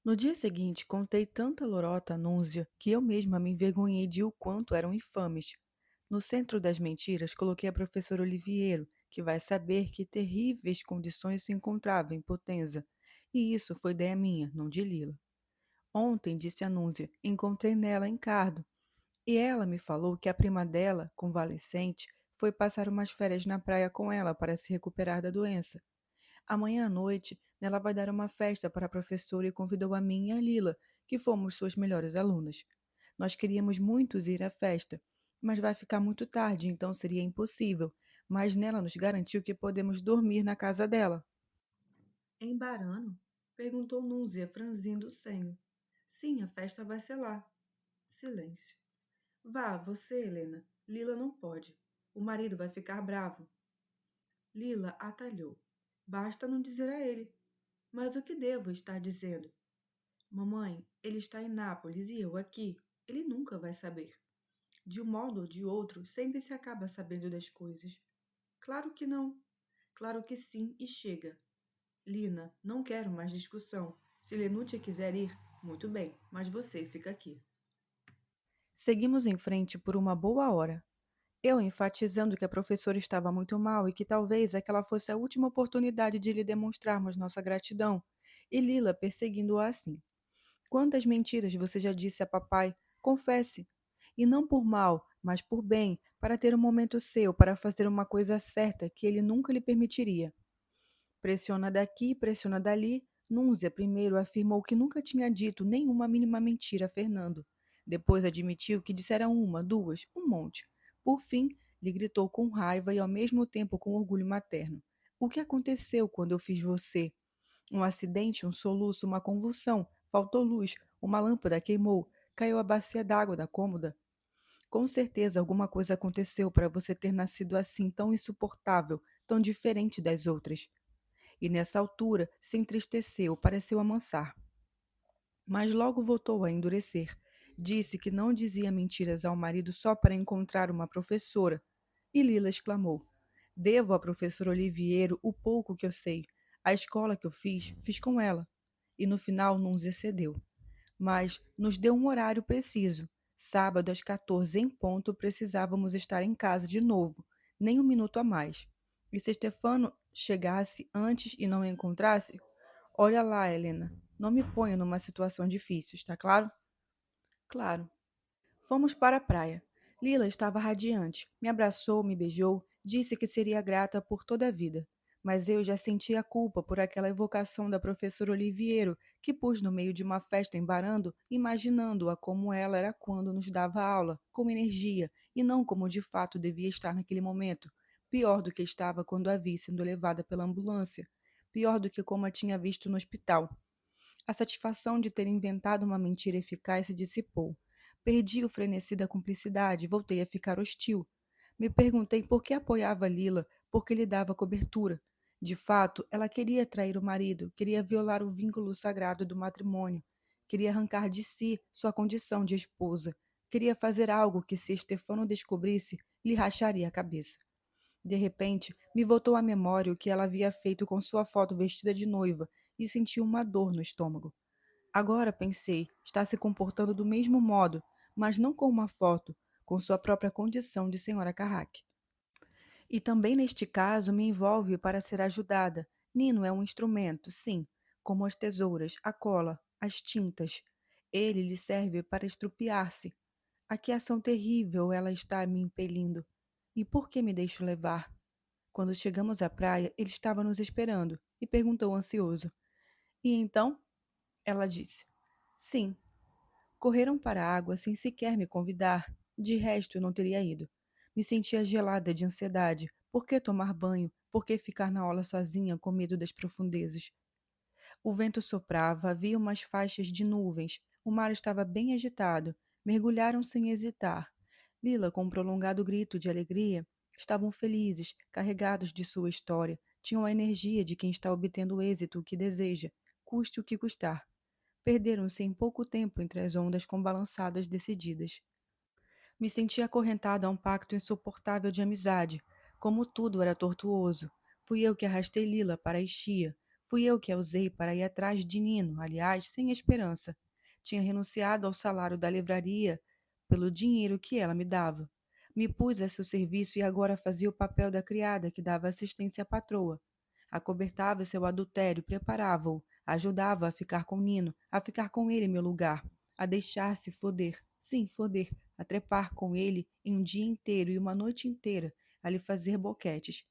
No dia seguinte, contei tanta lorota a Núzia que eu mesma me envergonhei de o quanto eram infames. No centro das mentiras, coloquei a professora Oliviero, que vai saber que terríveis condições se encontrava em Potenza. E isso foi ideia minha, não de Lila. Ontem, disse a Núzia, encontrei nela Encardo, e ela me falou que a prima dela, convalescente, foi passar umas férias na praia com ela para se recuperar da doença. Amanhã à noite, ela vai dar uma festa para a professora e convidou a mim e a Lila, que fomos suas melhores alunas. Nós queríamos muito ir à festa, mas vai ficar muito tarde, então seria impossível. Mas nela nos garantiu que podemos dormir na casa dela. Em Barano? Perguntou Núzia, franzindo o senho. Sim, a festa vai ser lá. Silêncio. Vá, você, Helena. Lila não pode. O marido vai ficar bravo. Lila atalhou. Basta não dizer a ele. Mas o que devo estar dizendo? Mamãe, ele está em Nápoles e eu aqui. Ele nunca vai saber. De um modo ou de outro, sempre se acaba sabendo das coisas. Claro que não. Claro que sim, e chega. Lina, não quero mais discussão. Se Lenúcia quiser ir, muito bem, mas você fica aqui. Seguimos em frente por uma boa hora. Eu enfatizando que a professora estava muito mal e que talvez aquela fosse a última oportunidade de lhe demonstrarmos nossa gratidão, e Lila perseguindo-a assim. Quantas mentiras você já disse a papai? Confesse. E não por mal, mas por bem, para ter um momento seu, para fazer uma coisa certa que ele nunca lhe permitiria. Pressiona daqui, pressiona dali. Núzia primeiro afirmou que nunca tinha dito nenhuma mínima mentira a Fernando. Depois admitiu que dissera uma, duas, um monte. Por fim, lhe gritou com raiva e ao mesmo tempo com orgulho materno. O que aconteceu quando eu fiz você? Um acidente, um soluço, uma convulsão. Faltou luz, uma lâmpada queimou, caiu a bacia d'água da cômoda. Com certeza alguma coisa aconteceu para você ter nascido assim, tão insuportável, tão diferente das outras. E nessa altura se entristeceu, pareceu amansar. Mas logo voltou a endurecer. Disse que não dizia mentiras ao marido só para encontrar uma professora. E Lila exclamou: Devo à professora Oliviero o pouco que eu sei. A escola que eu fiz, fiz com ela. E no final não nos excedeu. Mas nos deu um horário preciso. Sábado às 14 em ponto precisávamos estar em casa de novo, nem um minuto a mais. E se Stefano chegasse antes e não a encontrasse, olha lá, Helena, não me ponha numa situação difícil, está claro? Claro. Fomos para a praia. Lila estava radiante. Me abraçou, me beijou, disse que seria grata por toda a vida. Mas eu já sentia culpa por aquela evocação da professora Oliviero, que pus no meio de uma festa em Barando, imaginando-a como ela era quando nos dava aula, com energia, e não como de fato devia estar naquele momento. Pior do que estava quando a vi sendo levada pela ambulância. Pior do que como a tinha visto no hospital. A satisfação de ter inventado uma mentira eficaz se dissipou. Perdi o frenesi da cumplicidade, voltei a ficar hostil. Me perguntei por que apoiava Lila, por que lhe dava cobertura. De fato, ela queria trair o marido, queria violar o vínculo sagrado do matrimônio, queria arrancar de si sua condição de esposa, queria fazer algo que, se Stefano descobrisse, lhe racharia a cabeça. De repente, me voltou à memória o que ela havia feito com sua foto vestida de noiva e senti uma dor no estômago. Agora, pensei, está se comportando do mesmo modo, mas não com uma foto, com sua própria condição de senhora Carraque. E também neste caso me envolve para ser ajudada. Nino é um instrumento, sim, como as tesouras, a cola, as tintas. Ele lhe serve para estrupiar-se. A que ação terrível ela está me impelindo. E por que me deixo levar? Quando chegamos à praia, ele estava nos esperando e perguntou ansioso: E então? Ela disse: Sim. Correram para a água sem sequer me convidar. De resto, eu não teria ido. Me sentia gelada de ansiedade. Por que tomar banho? Por que ficar na aula sozinha com medo das profundezas? O vento soprava, havia umas faixas de nuvens. O mar estava bem agitado. Mergulharam sem hesitar. Lila, com um prolongado grito de alegria, estavam felizes, carregados de sua história. Tinham a energia de quem está obtendo o êxito que deseja, custe o que custar. Perderam-se em pouco tempo entre as ondas com balançadas decididas. Me senti acorrentado a um pacto insuportável de amizade. Como tudo era tortuoso. Fui eu que arrastei Lila para a estia. Fui eu que a usei para ir atrás de Nino, aliás, sem esperança. Tinha renunciado ao salário da livraria pelo dinheiro que ela me dava. Me pus a seu serviço e agora fazia o papel da criada que dava assistência à patroa. Acobertava seu adultério, preparava-o, ajudava a ficar com Nino, a ficar com ele em meu lugar, a deixar-se foder, sim, foder, a trepar com ele em um dia inteiro e uma noite inteira, a lhe fazer boquetes.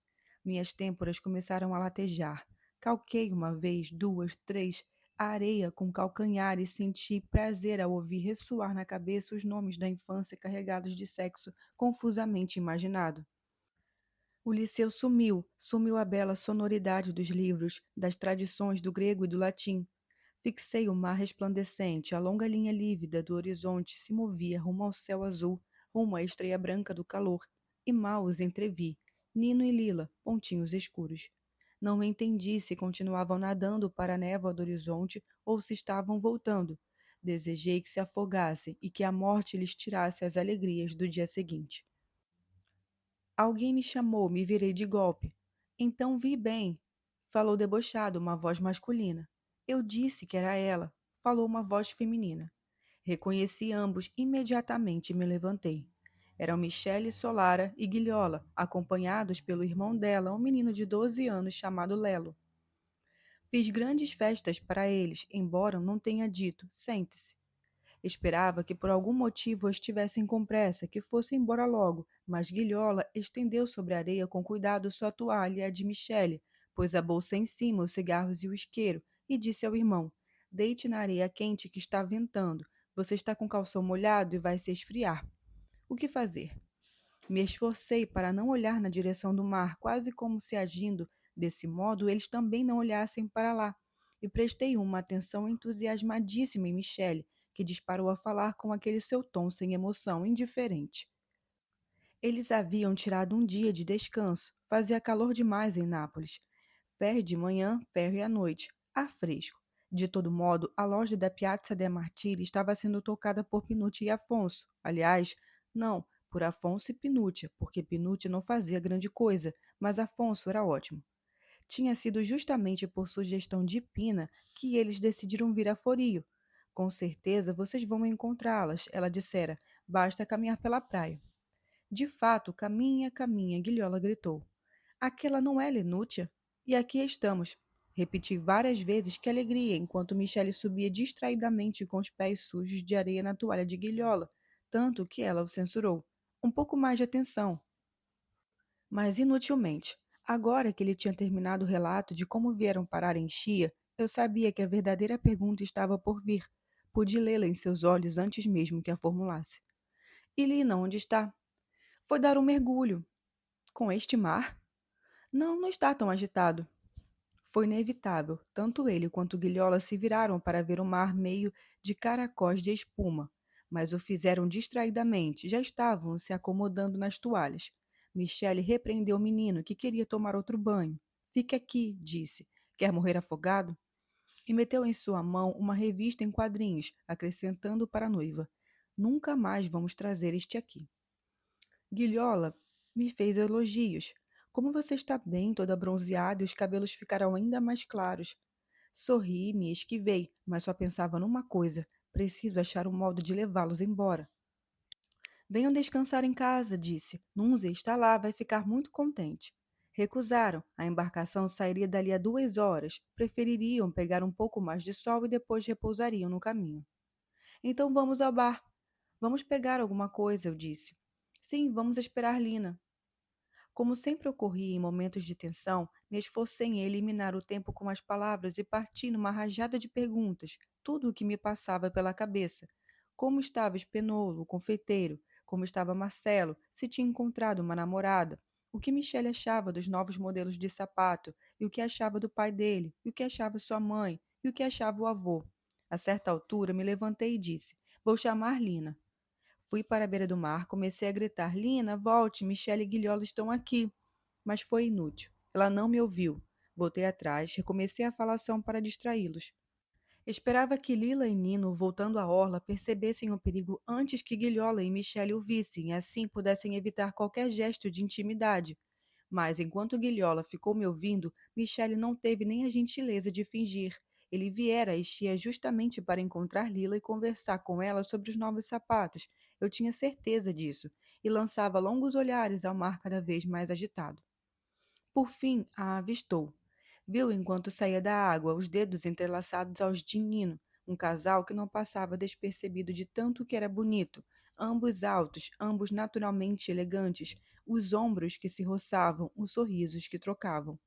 Minhas têmporas começaram a latejar. Calquei uma vez, duas, três, a areia com calcanhar e senti prazer ao ouvir ressoar na cabeça os nomes da infância carregados de sexo confusamente imaginado. O liceu sumiu, sumiu a bela sonoridade dos livros, das tradições do grego e do latim. Fixei o mar resplandecente, a longa linha lívida do horizonte se movia rumo ao céu azul, rumo à estreia branca do calor, e mal os entrevi, Nino e Lila, pontinhos escuros. Não entendi se continuavam nadando para a névoa do horizonte ou se estavam voltando. Desejei que se afogassem e que a morte lhes tirasse as alegrias do dia seguinte. Alguém me chamou, me virei de golpe. Então vi bem. Falou debochado, uma voz masculina. Eu disse que era ela. Falou uma voz feminina. Reconheci ambos imediatamente e me levantei. Eram Michele Solara e Guilhola, acompanhados pelo irmão dela, um menino de 12 anos chamado Lelo. Fiz grandes festas para eles, embora não tenha dito, sente-se. Esperava que por algum motivo estivessem com pressa, que fosse embora logo, mas Guilhola estendeu sobre a areia com cuidado sua toalha e a de Michele, pôs a bolsa em cima, os cigarros e o isqueiro, e disse ao irmão: Deite na areia quente que está ventando. Você está com o calção molhado e vai se esfriar. O que fazer? Me esforcei para não olhar na direção do mar, quase como se agindo desse modo eles também não olhassem para lá, e prestei uma atenção entusiasmadíssima em Michele, que disparou a falar com aquele seu tom sem emoção, indiferente. Eles haviam tirado um dia de descanso. Fazia calor demais em Nápoles. Ferre de manhã, ferre à noite. Ar fresco. De todo modo, a loja da Piazza de Martiri estava sendo tocada por Pinucci e Afonso. Aliás, não, por Afonso e Pinucci, porque Pinucci não fazia grande coisa, mas Afonso era ótimo. Tinha sido justamente por sugestão de Pina que eles decidiram vir a Forio. Com certeza vocês vão encontrá-las, ela dissera. Basta caminhar pela praia. De fato, caminha, caminha, Guilhola gritou. Aquela não é Lenúcia? E aqui estamos. Repeti várias vezes que alegria, enquanto Michele subia distraidamente com os pés sujos de areia na toalha de Guilhola, tanto que ela o censurou. Um pouco mais de atenção. Mas inutilmente. Agora que ele tinha terminado o relato de como vieram parar em Chia, eu sabia que a verdadeira pergunta estava por vir. Pude lê-la em seus olhos antes mesmo que a formulasse. E Lina, onde está? Foi dar um mergulho. Com este mar? Não, não está tão agitado. Foi inevitável. Tanto ele quanto Guilhola se viraram para ver o mar meio de caracóis de espuma, mas o fizeram distraidamente, já estavam se acomodando nas toalhas. Michele repreendeu o menino, que queria tomar outro banho. Fique aqui, disse. Quer morrer afogado? E meteu em sua mão uma revista em quadrinhos, acrescentando para a noiva: Nunca mais vamos trazer este aqui. Guilhola me fez elogios. Como você está bem, toda bronzeada, e os cabelos ficaram ainda mais claros. Sorri e me esquivei, mas só pensava numa coisa: preciso achar um modo de levá-los embora. Venham descansar em casa, disse. Nunzia está lá, vai ficar muito contente. Recusaram. A embarcação sairia dali a 2 horas. Prefeririam pegar um pouco mais de sol e depois repousariam no caminho. Então vamos ao bar. Vamos pegar alguma coisa, eu disse. Sim, vamos esperar Lina. Como sempre ocorria em momentos de tensão, me esforcei em eliminar o tempo com as palavras e parti numa rajada de perguntas, tudo o que me passava pela cabeça. Como estava Spenolo, o confeiteiro? Como estava Marcelo? Se tinha encontrado uma namorada? O que Michele achava dos novos modelos de sapato? E o que achava do pai dele? E o que achava sua mãe? E o que achava o avô? A certa altura, me levantei e disse: Vou chamar Lina. Fui para a beira do mar, comecei a gritar: Lina, volte, Michele e Guilhola estão aqui. Mas foi inútil. Ela não me ouviu. Voltei atrás, recomecei a falação para distraí-los. Esperava que Lila e Nino, voltando à orla, percebessem o perigo antes que Guilhola e Michele o vissem e assim pudessem evitar qualquer gesto de intimidade. Mas enquanto Guilhola ficou me ouvindo, Michele não teve nem a gentileza de fingir. Ele viera a estia justamente para encontrar Lila e conversar com ela sobre os novos sapatos. Eu tinha certeza disso, e lançava longos olhares ao mar cada vez mais agitado. Por fim, a avistou. Viu enquanto saía da água, os dedos entrelaçados aos de Nino, um casal que não passava despercebido de tanto que era bonito, ambos altos, ambos naturalmente elegantes, os ombros que se roçavam, os sorrisos que trocavam.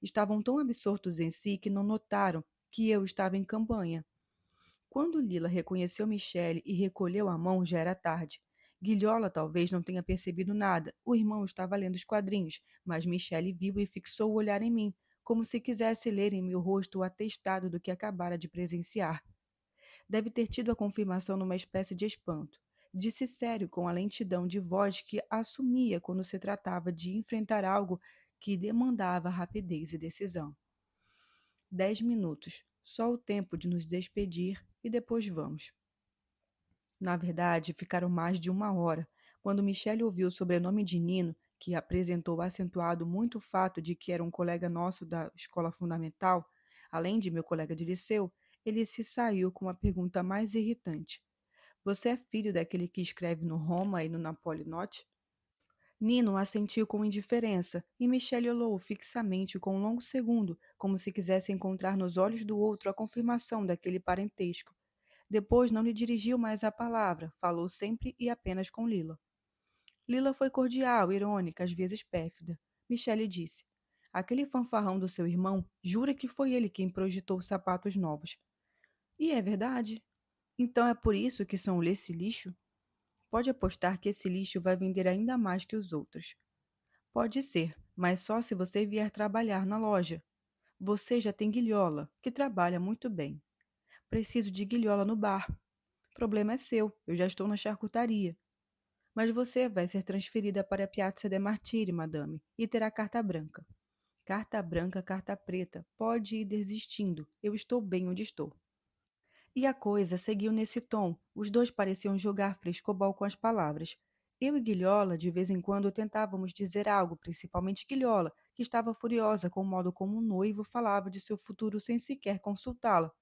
Estavam tão absortos em si que não notaram que eu estava em campanha. Quando Lila reconheceu Michele e recolheu a mão, já era tarde. Guilhola talvez não tenha percebido nada. O irmão estava lendo os quadrinhos, mas Michele viu e fixou o olhar em mim, como se quisesse ler em meu rosto o atestado do que acabara de presenciar. Deve ter tido a confirmação numa espécie de espanto. Disse sério, com a lentidão de voz que assumia quando se tratava de enfrentar algo que demandava rapidez e decisão. 10 minutos, só o tempo de nos despedir e depois vamos. Na verdade, ficaram mais de uma hora. Quando Michele ouviu o sobrenome de Nino, que apresentou acentuado muito o fato de que era um colega nosso da escola fundamental, além de meu colega de liceu, ele se saiu com a pergunta mais irritante. Você é filho daquele que escreve no Roma e no Napoli Note? Nino assentiu com indiferença, e Michele olhou fixamente com um longo segundo, como se quisesse encontrar nos olhos do outro a confirmação daquele parentesco. Depois não lhe dirigiu mais a palavra, falou sempre e apenas com Lila. Lila foi cordial, irônica, às vezes pérfida. Michele disse: aquele fanfarrão do seu irmão jura que foi ele quem projetou os sapatos novos. E é verdade. Então é por isso que são esse lixo? Pode apostar que esse lixo vai vender ainda mais que os outros. Pode ser, mas só se você vier trabalhar na loja. Você já tem Guilhola, que trabalha muito bem. Preciso de Guilhola no bar. Problema é seu, eu já estou na charcutaria. Mas você vai ser transferida para a Piazza de Martiri, madame, e terá carta branca. Carta branca, carta preta. Pode ir desistindo. Eu estou bem onde estou. E a coisa seguiu nesse tom. Os dois pareciam jogar frescobol com as palavras. Eu e Guilhola, de vez em quando, tentávamos dizer algo, principalmente Guilhola, que estava furiosa com o modo como o noivo falava de seu futuro sem sequer consultá-la.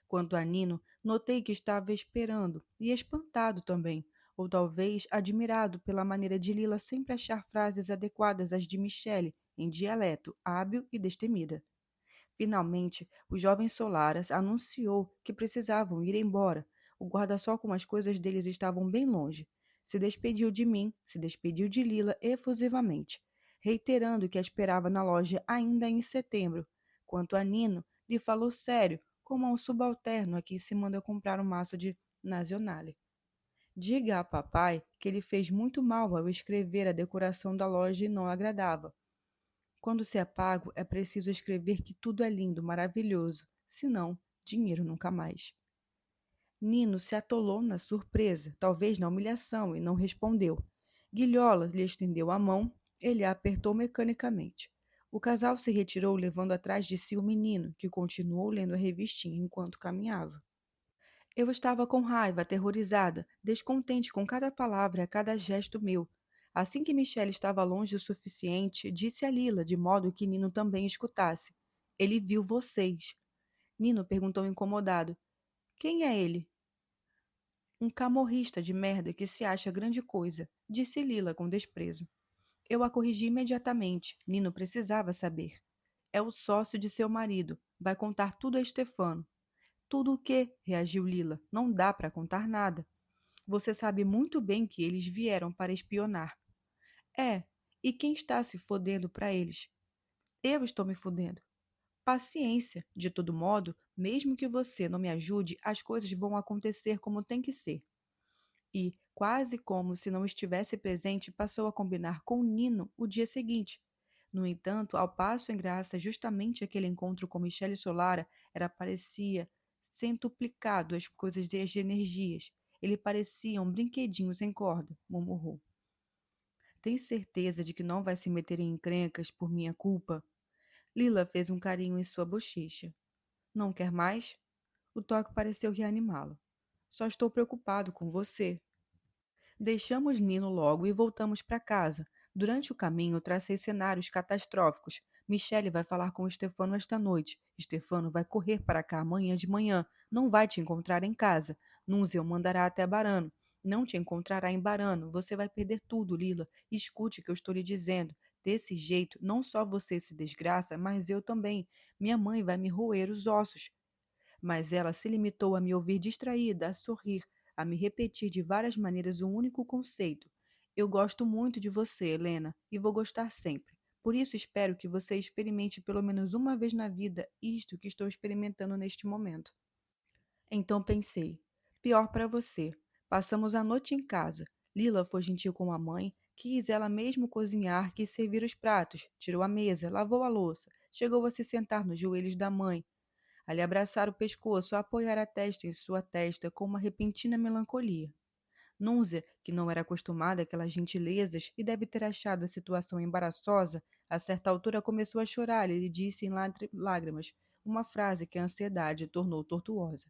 Quanto a Nino, notei que estava esperando, e espantado também, ou talvez admirado pela maneira de Lila sempre achar frases adequadas às de Michele, em dialeto, hábil e destemida. Finalmente, o jovem Solaras anunciou que precisavam ir embora. O guarda-sol com as coisas deles estavam bem longe. Se despediu de mim, se despediu de Lila efusivamente, reiterando que a esperava na loja ainda em setembro. Quanto a Nino, lhe falou sério, como a um subalterno a quem se manda comprar um maço de Nazionale. Diga a papai que ele fez muito mal ao escrever a decoração da loja e não agradava. Quando se é pago, é preciso escrever que tudo é lindo, maravilhoso. Senão, dinheiro nunca mais. Nino se atolou na surpresa, talvez na humilhação, e não respondeu. Guilhola lhe estendeu a mão, ele a apertou mecanicamente. O casal se retirou, levando atrás de si o menino, que continuou lendo a revistinha enquanto caminhava. Eu estava com raiva, aterrorizada, descontente com cada palavra e a cada gesto meu. Assim que Michelle estava longe o suficiente, disse a Lila, de modo que Nino também escutasse. Ele viu vocês. Nino perguntou incomodado. Quem é ele? Um camorrista de merda que se acha grande coisa, disse Lila com desprezo. Eu a corrigi imediatamente. Nino precisava saber. É o sócio de seu marido. Vai contar tudo a Stefano. Tudo o quê? Reagiu Lila. Não dá para contar nada. Você sabe muito bem que eles vieram para espionar. É, e quem está se fodendo para eles? Eu estou me fodendo. Paciência, de todo modo, mesmo que você não me ajude, as coisas vão acontecer como tem que ser. E, quase como se não estivesse presente, passou a combinar com Nino o dia seguinte. No entanto, ao passo em graça, justamente aquele encontro com Michele Solara era parecia centuplicado as coisas e as energias. Ele parecia um brinquedinho sem corda, murmurou. Tem certeza de que não vai se meter em encrencas por minha culpa? Lila fez um carinho em sua bochecha. Não quer mais? O toque pareceu reanimá-lo. Só estou preocupado com você. Deixamos Nino logo e voltamos para casa. Durante o caminho, tracei cenários catastróficos. Michele vai falar com o Stefano esta noite. Stefano vai correr para cá amanhã de manhã. Não vai te encontrar em casa. Nunzio mandará até Barano. Não te encontrará em Barano. Você vai perder tudo, Lila. Escute o que eu estou lhe dizendo. Desse jeito, não só você se desgraça, mas eu também. Minha mãe vai me roer os ossos. Mas ela se limitou a me ouvir distraída, a sorrir, a me repetir de várias maneiras um único conceito. Eu gosto muito de você, Helena, e vou gostar sempre. Por isso espero que você experimente pelo menos uma vez na vida isto que estou experimentando neste momento. Então pensei: pior para você. Passamos a noite em casa. Lila foi gentil com a mãe, quis ela mesmo cozinhar, quis servir os pratos, tirou a mesa, lavou a louça, chegou a se sentar nos joelhos da mãe, a lhe abraçar o pescoço, a apoiar a testa em sua testa com uma repentina melancolia. Núzia, que não era acostumada àquelas gentilezas e deve ter achado a situação embaraçosa, a certa altura começou a chorar e lhe disse em lágrimas uma frase que a ansiedade tornou tortuosa.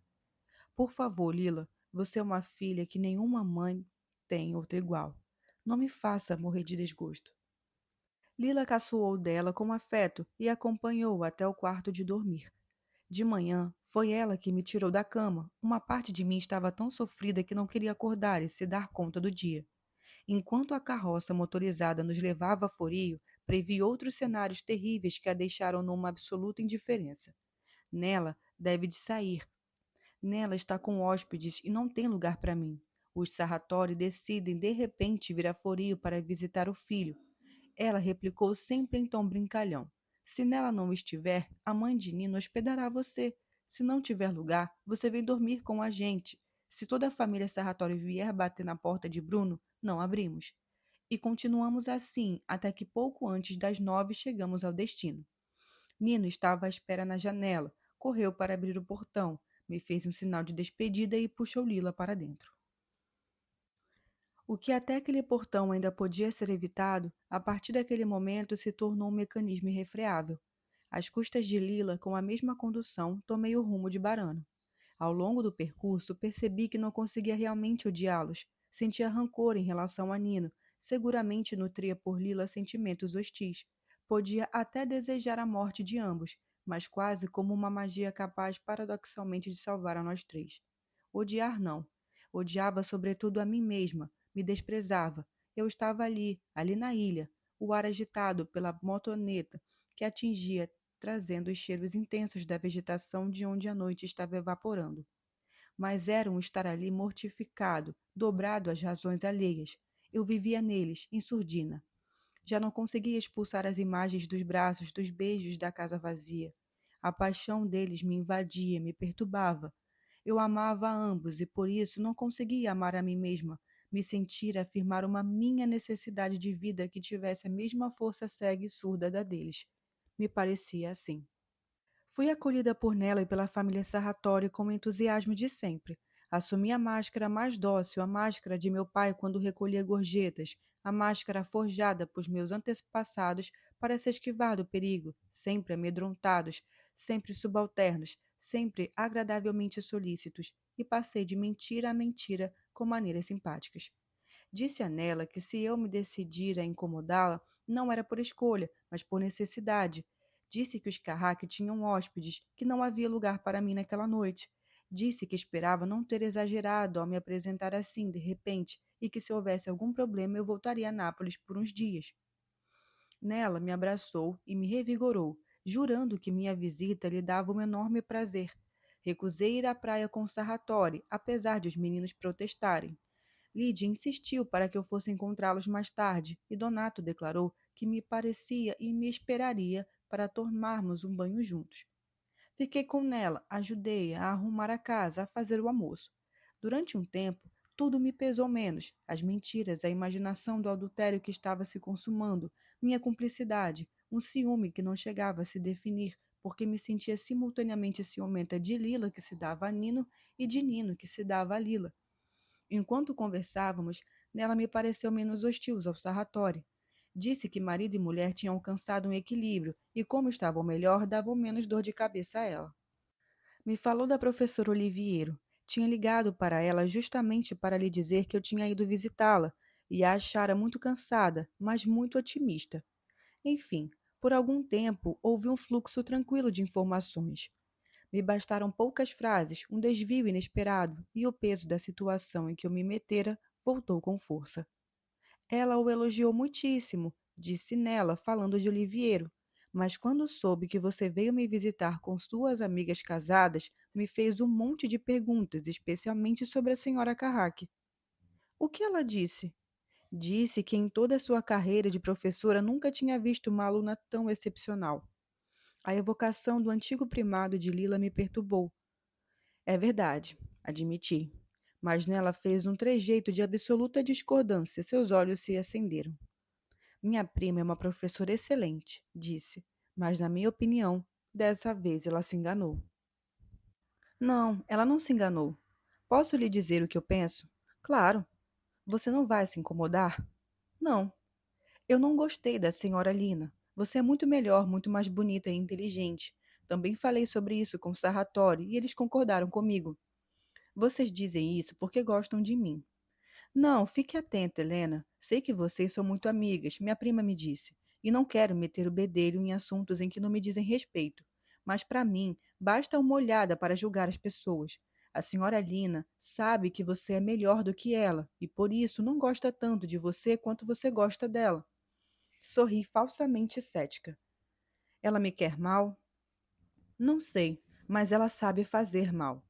Por favor, Lila, você é uma filha que nenhuma mãe tem outra igual. Não me faça morrer de desgosto. Lila caçoou dela com afeto e acompanhou-a até o quarto de dormir. De manhã, foi ela que me tirou da cama. Uma parte de mim estava tão sofrida que não queria acordar e se dar conta do dia. Enquanto a carroça motorizada nos levava a Forio, previ outros cenários terríveis que a deixaram numa absoluta indiferença. Nela, deve de sair. Nela está com hóspedes e não tem lugar para mim. Os Sarratori decidem de repente vir a Forio para visitar o filho. Ela replicou sempre em tom brincalhão. Se nela não estiver, a mãe de Nino hospedará você. Se não tiver lugar, você vem dormir com a gente. Se toda a família Sarratori vier bater na porta de Bruno, não abrimos. E continuamos assim, até que pouco antes das 9 chegamos ao destino. Nino estava à espera na janela, correu para abrir o portão, me fez um sinal de despedida e puxou Lila para dentro. O que até aquele portão ainda podia ser evitado, a partir daquele momento se tornou um mecanismo irrefreável. Às custas de Lila, com a mesma condução, tomei o rumo de Barano. Ao longo do percurso, percebi que não conseguia realmente odiá-los. Sentia rancor em relação a Nino. Seguramente nutria por Lila sentimentos hostis. Podia até desejar a morte de ambos, mas quase como uma magia capaz paradoxalmente de salvar a nós três. Odiar não. Odiava sobretudo a mim mesma. Me desprezava. Eu estava ali, ali na ilha, o ar agitado pela motoneta que atingia, trazendo os cheiros intensos da vegetação de onde a noite estava evaporando. Mas era um estar ali mortificado, dobrado às razões alheias. Eu vivia neles, em surdina. Já não conseguia expulsar as imagens dos braços, dos beijos da casa vazia. A paixão deles me invadia, me perturbava. Eu amava a ambos e por isso não conseguia amar a mim mesma, me sentir afirmar uma minha necessidade de vida que tivesse a mesma força cega e surda da deles. Me parecia assim. Fui acolhida por Nela e pela família Sarratori com o entusiasmo de sempre. Assumi a máscara mais dócil, a máscara de meu pai quando recolhia gorjetas, a máscara forjada por meus antepassados para se esquivar do perigo, sempre amedrontados, sempre subalternos, sempre agradavelmente solícitos, e passei de mentira a mentira com maneiras simpáticas. Disse a Nela que se eu me decidira a incomodá-la, não era por escolha, mas por necessidade. Disse que os Carraque tinham hóspedes, que não havia lugar para mim naquela noite. Disse que esperava não ter exagerado ao me apresentar assim, de repente, e que se houvesse algum problema eu voltaria a Nápoles por uns dias. Nela me abraçou e me revigorou, jurando que minha visita lhe dava um enorme prazer. Recusei ir à praia com Sarratori, apesar de os meninos protestarem. Lídia insistiu para que eu fosse encontrá-los mais tarde, e Donato declarou que me parecia e me esperaria para tomarmos um banho juntos. Fiquei com Nela, ajudei-a a arrumar a casa, a fazer o almoço. Durante um tempo, tudo me pesou menos, as mentiras, a imaginação do adultério que estava se consumando, minha cumplicidade, um ciúme que não chegava a se definir, porque me sentia simultaneamente ciumenta de Lila, que se dava a Nino, e de Nino, que se dava a Lila. Enquanto conversávamos, Nela me pareceu menos hostil ao Sarratori. Disse que marido e mulher tinham alcançado um equilíbrio e, como estavam melhor, davam menos dor de cabeça a ela. Me falou da professora Oliviero. Tinha ligado para ela justamente para lhe dizer que eu tinha ido visitá-la. e a achara muito cansada, mas muito otimista. Enfim, por algum tempo houve um fluxo tranquilo de informações. Me bastaram poucas frases, um desvio inesperado, e o peso da situação em que eu me metera voltou com força. Ela o elogiou muitíssimo, disse nela, falando de Oliviero. Mas quando soube que você veio me visitar com suas amigas casadas, me fez um monte de perguntas, especialmente sobre a senhora Carraque. O que ela disse? Disse que em toda a sua carreira de professora nunca tinha visto uma aluna tão excepcional. A evocação do antigo primado de Lila me perturbou. É verdade, admiti. Mas nela fez um trejeito de absoluta discordância. Seus olhos se acenderam. Minha prima é uma professora excelente, disse. Mas, na minha opinião, dessa vez ela se enganou. Não, ela não se enganou. Posso lhe dizer o que eu penso? Claro. Você não vai se incomodar? Não. Eu não gostei da senhora Lina. Você é muito melhor, muito mais bonita e inteligente. Também falei sobre isso com Sarratori e eles concordaram comigo. Vocês dizem isso porque gostam de mim. Não, fique atenta, Helena. Sei que vocês são muito amigas, minha prima me disse. E não quero meter o bedelho em assuntos em que não me dizem respeito. Mas para mim, basta uma olhada para julgar as pessoas. A senhora Lina sabe que você é melhor do que ela e por isso não gosta tanto de você quanto você gosta dela. Sorri falsamente cética. Ela me quer mal? Não sei, mas ela sabe fazer mal.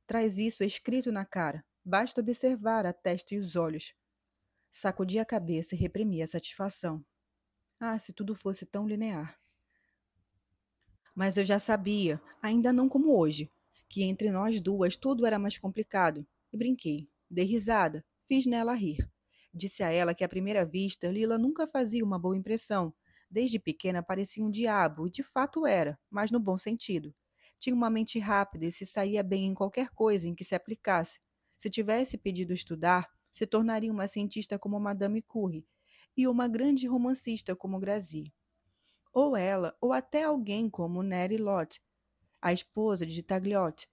Traz isso escrito na cara. Basta observar a testa e os olhos. Sacudi a cabeça e reprimi a satisfação. Ah, se tudo fosse tão linear. Mas eu já sabia, ainda não como hoje, que entre nós duas tudo era mais complicado. E brinquei. Dei risada. Fiz nela rir. Disse a ela que à primeira vista Lila nunca fazia uma boa impressão. Desde pequena parecia um diabo, e de fato era, mas no bom sentido. Tinha uma mente rápida e se saía bem em qualquer coisa em que se aplicasse. Se tivesse pedido estudar, se tornaria uma cientista como Madame Curie e uma grande romancista como Gracie. Ou ela, ou até alguém como Neri Lott, a esposa de Tagliotti.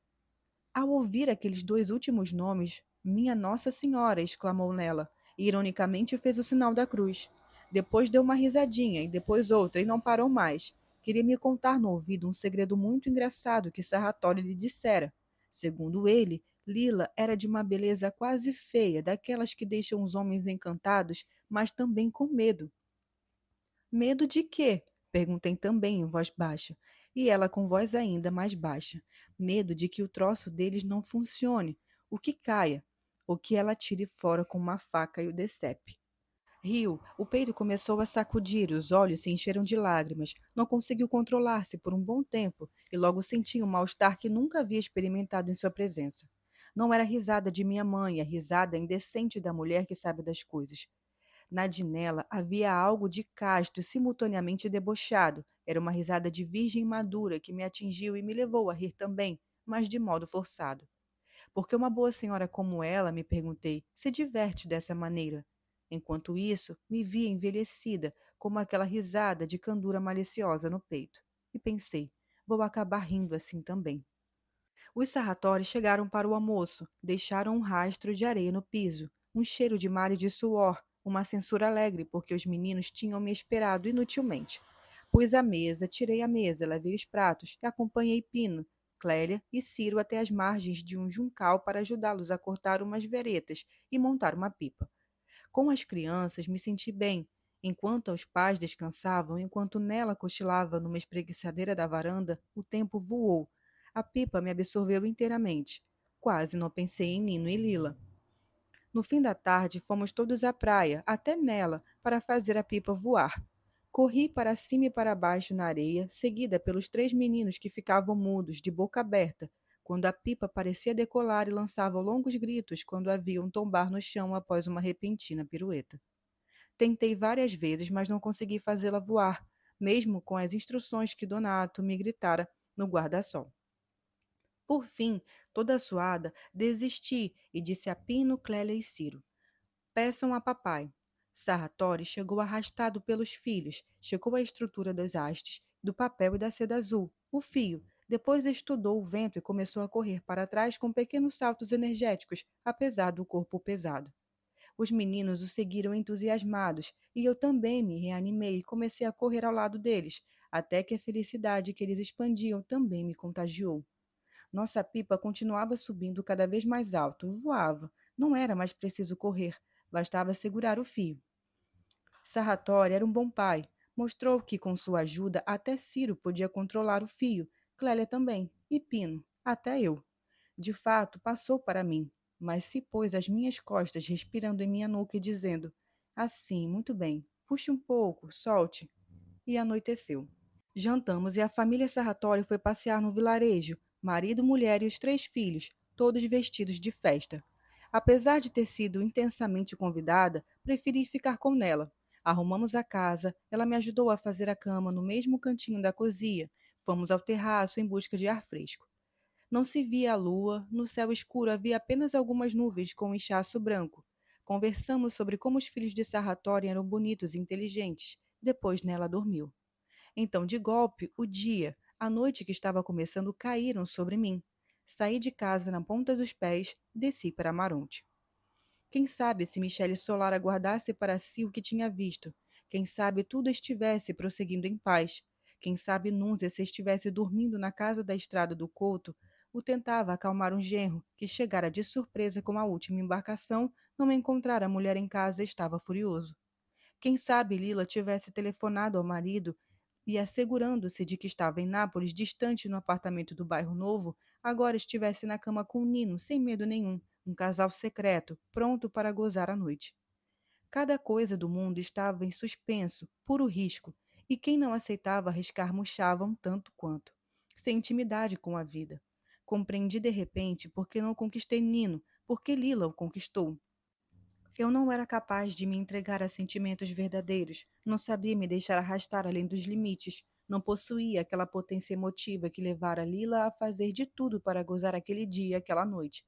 Ao ouvir aqueles dois últimos nomes, minha Nossa Senhora! Exclamou nela, e ironicamente fez o sinal da cruz. Depois deu uma risadinha, e depois outra, e não parou mais. Queria me contar no ouvido um segredo muito engraçado que Sarratori lhe dissera. Segundo ele, Lila era de uma beleza quase feia, daquelas que deixam os homens encantados, mas também com medo. Medo de quê? Perguntei também em voz baixa, e ela com voz ainda mais baixa. Medo de que o troço deles não funcione, o que caia, ou que ela tire fora com uma faca e o decepe. Riu, o peito começou a sacudir e os olhos se encheram de lágrimas. Não conseguiu controlar-se por um bom tempo e logo sentia um mal-estar que nunca havia experimentado em sua presença. Não era a risada de minha mãe, a risada indecente da mulher que sabe das coisas. Na Dinela havia algo de casto e simultaneamente debochado. Era uma risada de virgem madura que me atingiu e me levou a rir também, mas de modo forçado. Por que uma boa senhora como ela, me perguntei, se diverte dessa maneira? Enquanto isso, me via envelhecida, como aquela risada de candura maliciosa no peito. E pensei, vou acabar rindo assim também. Os Sarratori chegaram para o almoço, deixaram um rastro de areia no piso, um cheiro de mar e de suor, uma censura alegre porque os meninos tinham me esperado inutilmente. Pus a mesa, tirei a mesa, levei os pratos e acompanhei Pino, Clélia e Ciro até as margens de um juncal para ajudá-los a cortar umas veretas e montar uma pipa. Com as crianças me senti bem. Enquanto os pais descansavam, enquanto nela cochilava numa espreguiçadeira da varanda, o tempo voou. A pipa me absorveu inteiramente. Quase não pensei em Nino e Lila. No fim da tarde, fomos todos à praia, até nela, para fazer a pipa voar. Corri para cima e para baixo na areia, seguida pelos três meninos que ficavam mudos, de boca aberta, quando a pipa parecia decolar e lançava longos gritos quando a viam tombar no chão após uma repentina pirueta. Tentei várias vezes, mas não consegui fazê-la voar, mesmo com as instruções que Donato me gritara no guarda-sol. Por fim, toda suada, desisti e disse a Pino, Clélia e Ciro: peçam a papai. Sarratori chegou arrastado pelos filhos, checou a estrutura das hastes, do papel e da seda azul, o fio. Depois estudou o vento e começou a correr para trás com pequenos saltos energéticos, apesar do corpo pesado. Os meninos o seguiram entusiasmados, e eu também me reanimei e comecei a correr ao lado deles, até que a felicidade que eles expandiam também me contagiou. Nossa pipa continuava subindo cada vez mais alto, voava. Não era mais preciso correr, bastava segurar o fio. Sarratori era um bom pai. Mostrou que, com sua ajuda, até Ciro podia controlar o fio, Clélia também, e Pino, até eu. De fato, passou para mim, mas se pôs às minhas costas, respirando em minha nuca e dizendo: Assim, muito bem, puxe um pouco, solte. E anoiteceu. Jantamos e a família Sarratori foi passear no vilarejo, marido, mulher e os 3 filhos, todos vestidos de festa. Apesar de ter sido intensamente convidada, preferi ficar com ela. Arrumamos a casa, ela me ajudou a fazer a cama no mesmo cantinho da cozinha. Fomos ao terraço em busca de ar fresco. Não se via a lua, no céu escuro havia apenas algumas nuvens com um inchaço branco. Conversamos sobre como os filhos de Sarratori eram bonitos e inteligentes. Depois nela dormiu. Então, de golpe, o dia, a noite que estava começando caíram sobre mim. Saí de casa na ponta dos pés, desci para Maronte. Quem sabe se Michele Solar aguardasse para si o que tinha visto? Quem sabe tudo estivesse prosseguindo em paz? Quem sabe Núzia, se estivesse dormindo na casa da estrada do Couto, o tentava acalmar um genro, que chegara de surpresa com a última embarcação, não encontrara a mulher em casa e estava furioso. Quem sabe Lila tivesse telefonado ao marido e, assegurando-se de que estava em Nápoles, distante no apartamento do bairro Novo, agora estivesse na cama com Nino, sem medo nenhum, um casal secreto, pronto para gozar a noite. Cada coisa do mundo estava em suspenso, puro risco, e quem não aceitava arriscar murchava um tanto quanto, sem intimidade com a vida. Compreendi de repente porque não conquistei Nino, porque Lila o conquistou. Eu não era capaz de me entregar a sentimentos verdadeiros, não sabia me deixar arrastar além dos limites, não possuía aquela potência emotiva que levara Lila a fazer de tudo para gozar aquele dia e aquela noite.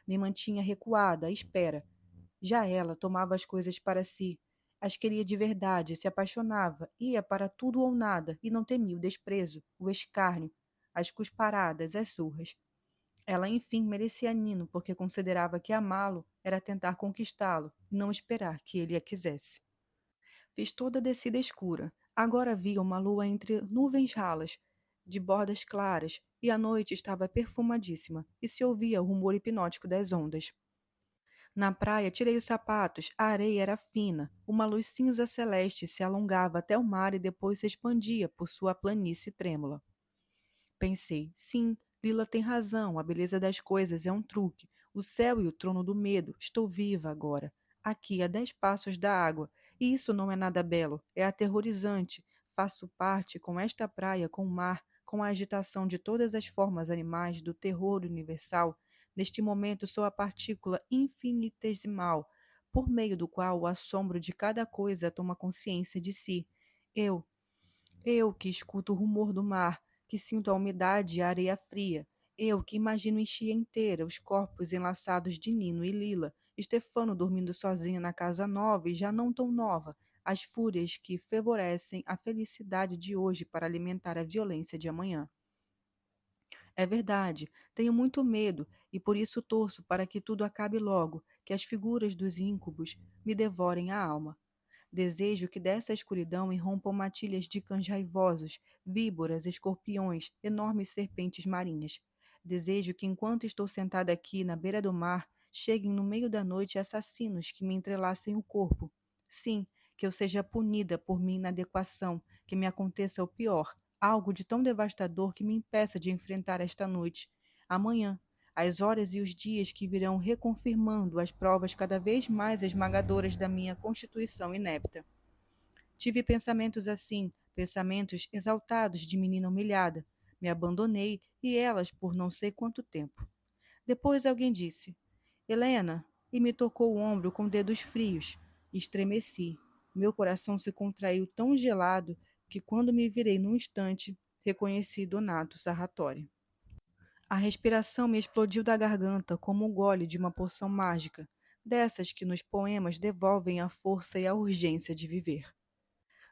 Me mantinha recuada, à espera. Já ela tomava as coisas para si. As queria de verdade, se apaixonava, ia para tudo ou nada e não temia o desprezo, o escárnio, as cusparadas, as surras. Ela, enfim, merecia Nino, porque considerava que amá-lo era tentar conquistá-lo e não esperar que ele a quisesse. Fiz toda a descida escura. Agora havia uma lua entre nuvens ralas, de bordas claras, e a noite estava perfumadíssima, e se ouvia o rumor hipnótico das ondas. Na praia, tirei os sapatos, a areia era fina, uma luz cinza celeste se alongava até o mar e depois se expandia por sua planície trêmula. Pensei, sim, Lila tem razão, a beleza das coisas é um truque. O céu e o trono do medo. Estou viva agora, aqui a 10 passos da água. E isso não é nada belo, é aterrorizante. Faço parte com esta praia, com o mar, com a agitação de todas as formas animais, do terror universal. Neste momento sou a partícula infinitesimal, por meio do qual o assombro de cada coisa toma consciência de si. Eu, eu que escuto o rumor do mar, que sinto a umidade e a areia fria. Eu que imagino enchia inteira os corpos enlaçados de Nino e Lila, Stefano dormindo sozinho na casa nova e já não tão nova, as fúrias que favorecem a felicidade de hoje para alimentar a violência de amanhã. É verdade, tenho muito medo e por isso torço para que tudo acabe logo, que as figuras dos íncubos me devorem a alma. Desejo que dessa escuridão irrompam matilhas de cães raivosos, víboras, escorpiões, enormes serpentes marinhas. Desejo que, enquanto estou sentada aqui na beira do mar, cheguem no meio da noite assassinos que me entrelacem o corpo. Sim, que eu seja punida por minha inadequação, que me aconteça o pior, algo de tão devastador que me impeça de enfrentar esta noite. Amanhã, as horas e os dias que virão reconfirmando as provas cada vez mais esmagadoras da minha constituição inepta. Tive pensamentos assim, pensamentos exaltados de menina humilhada. Me abandonei e elas por não sei quanto tempo. Depois alguém disse: Helena, e me tocou o ombro com dedos frios. Estremeci. Meu coração se contraiu tão gelado que quando me virei num instante, reconheci Donato Sarratori. A respiração me explodiu da garganta como o gole de uma poção mágica, dessas que nos poemas devolvem a força e a urgência de viver.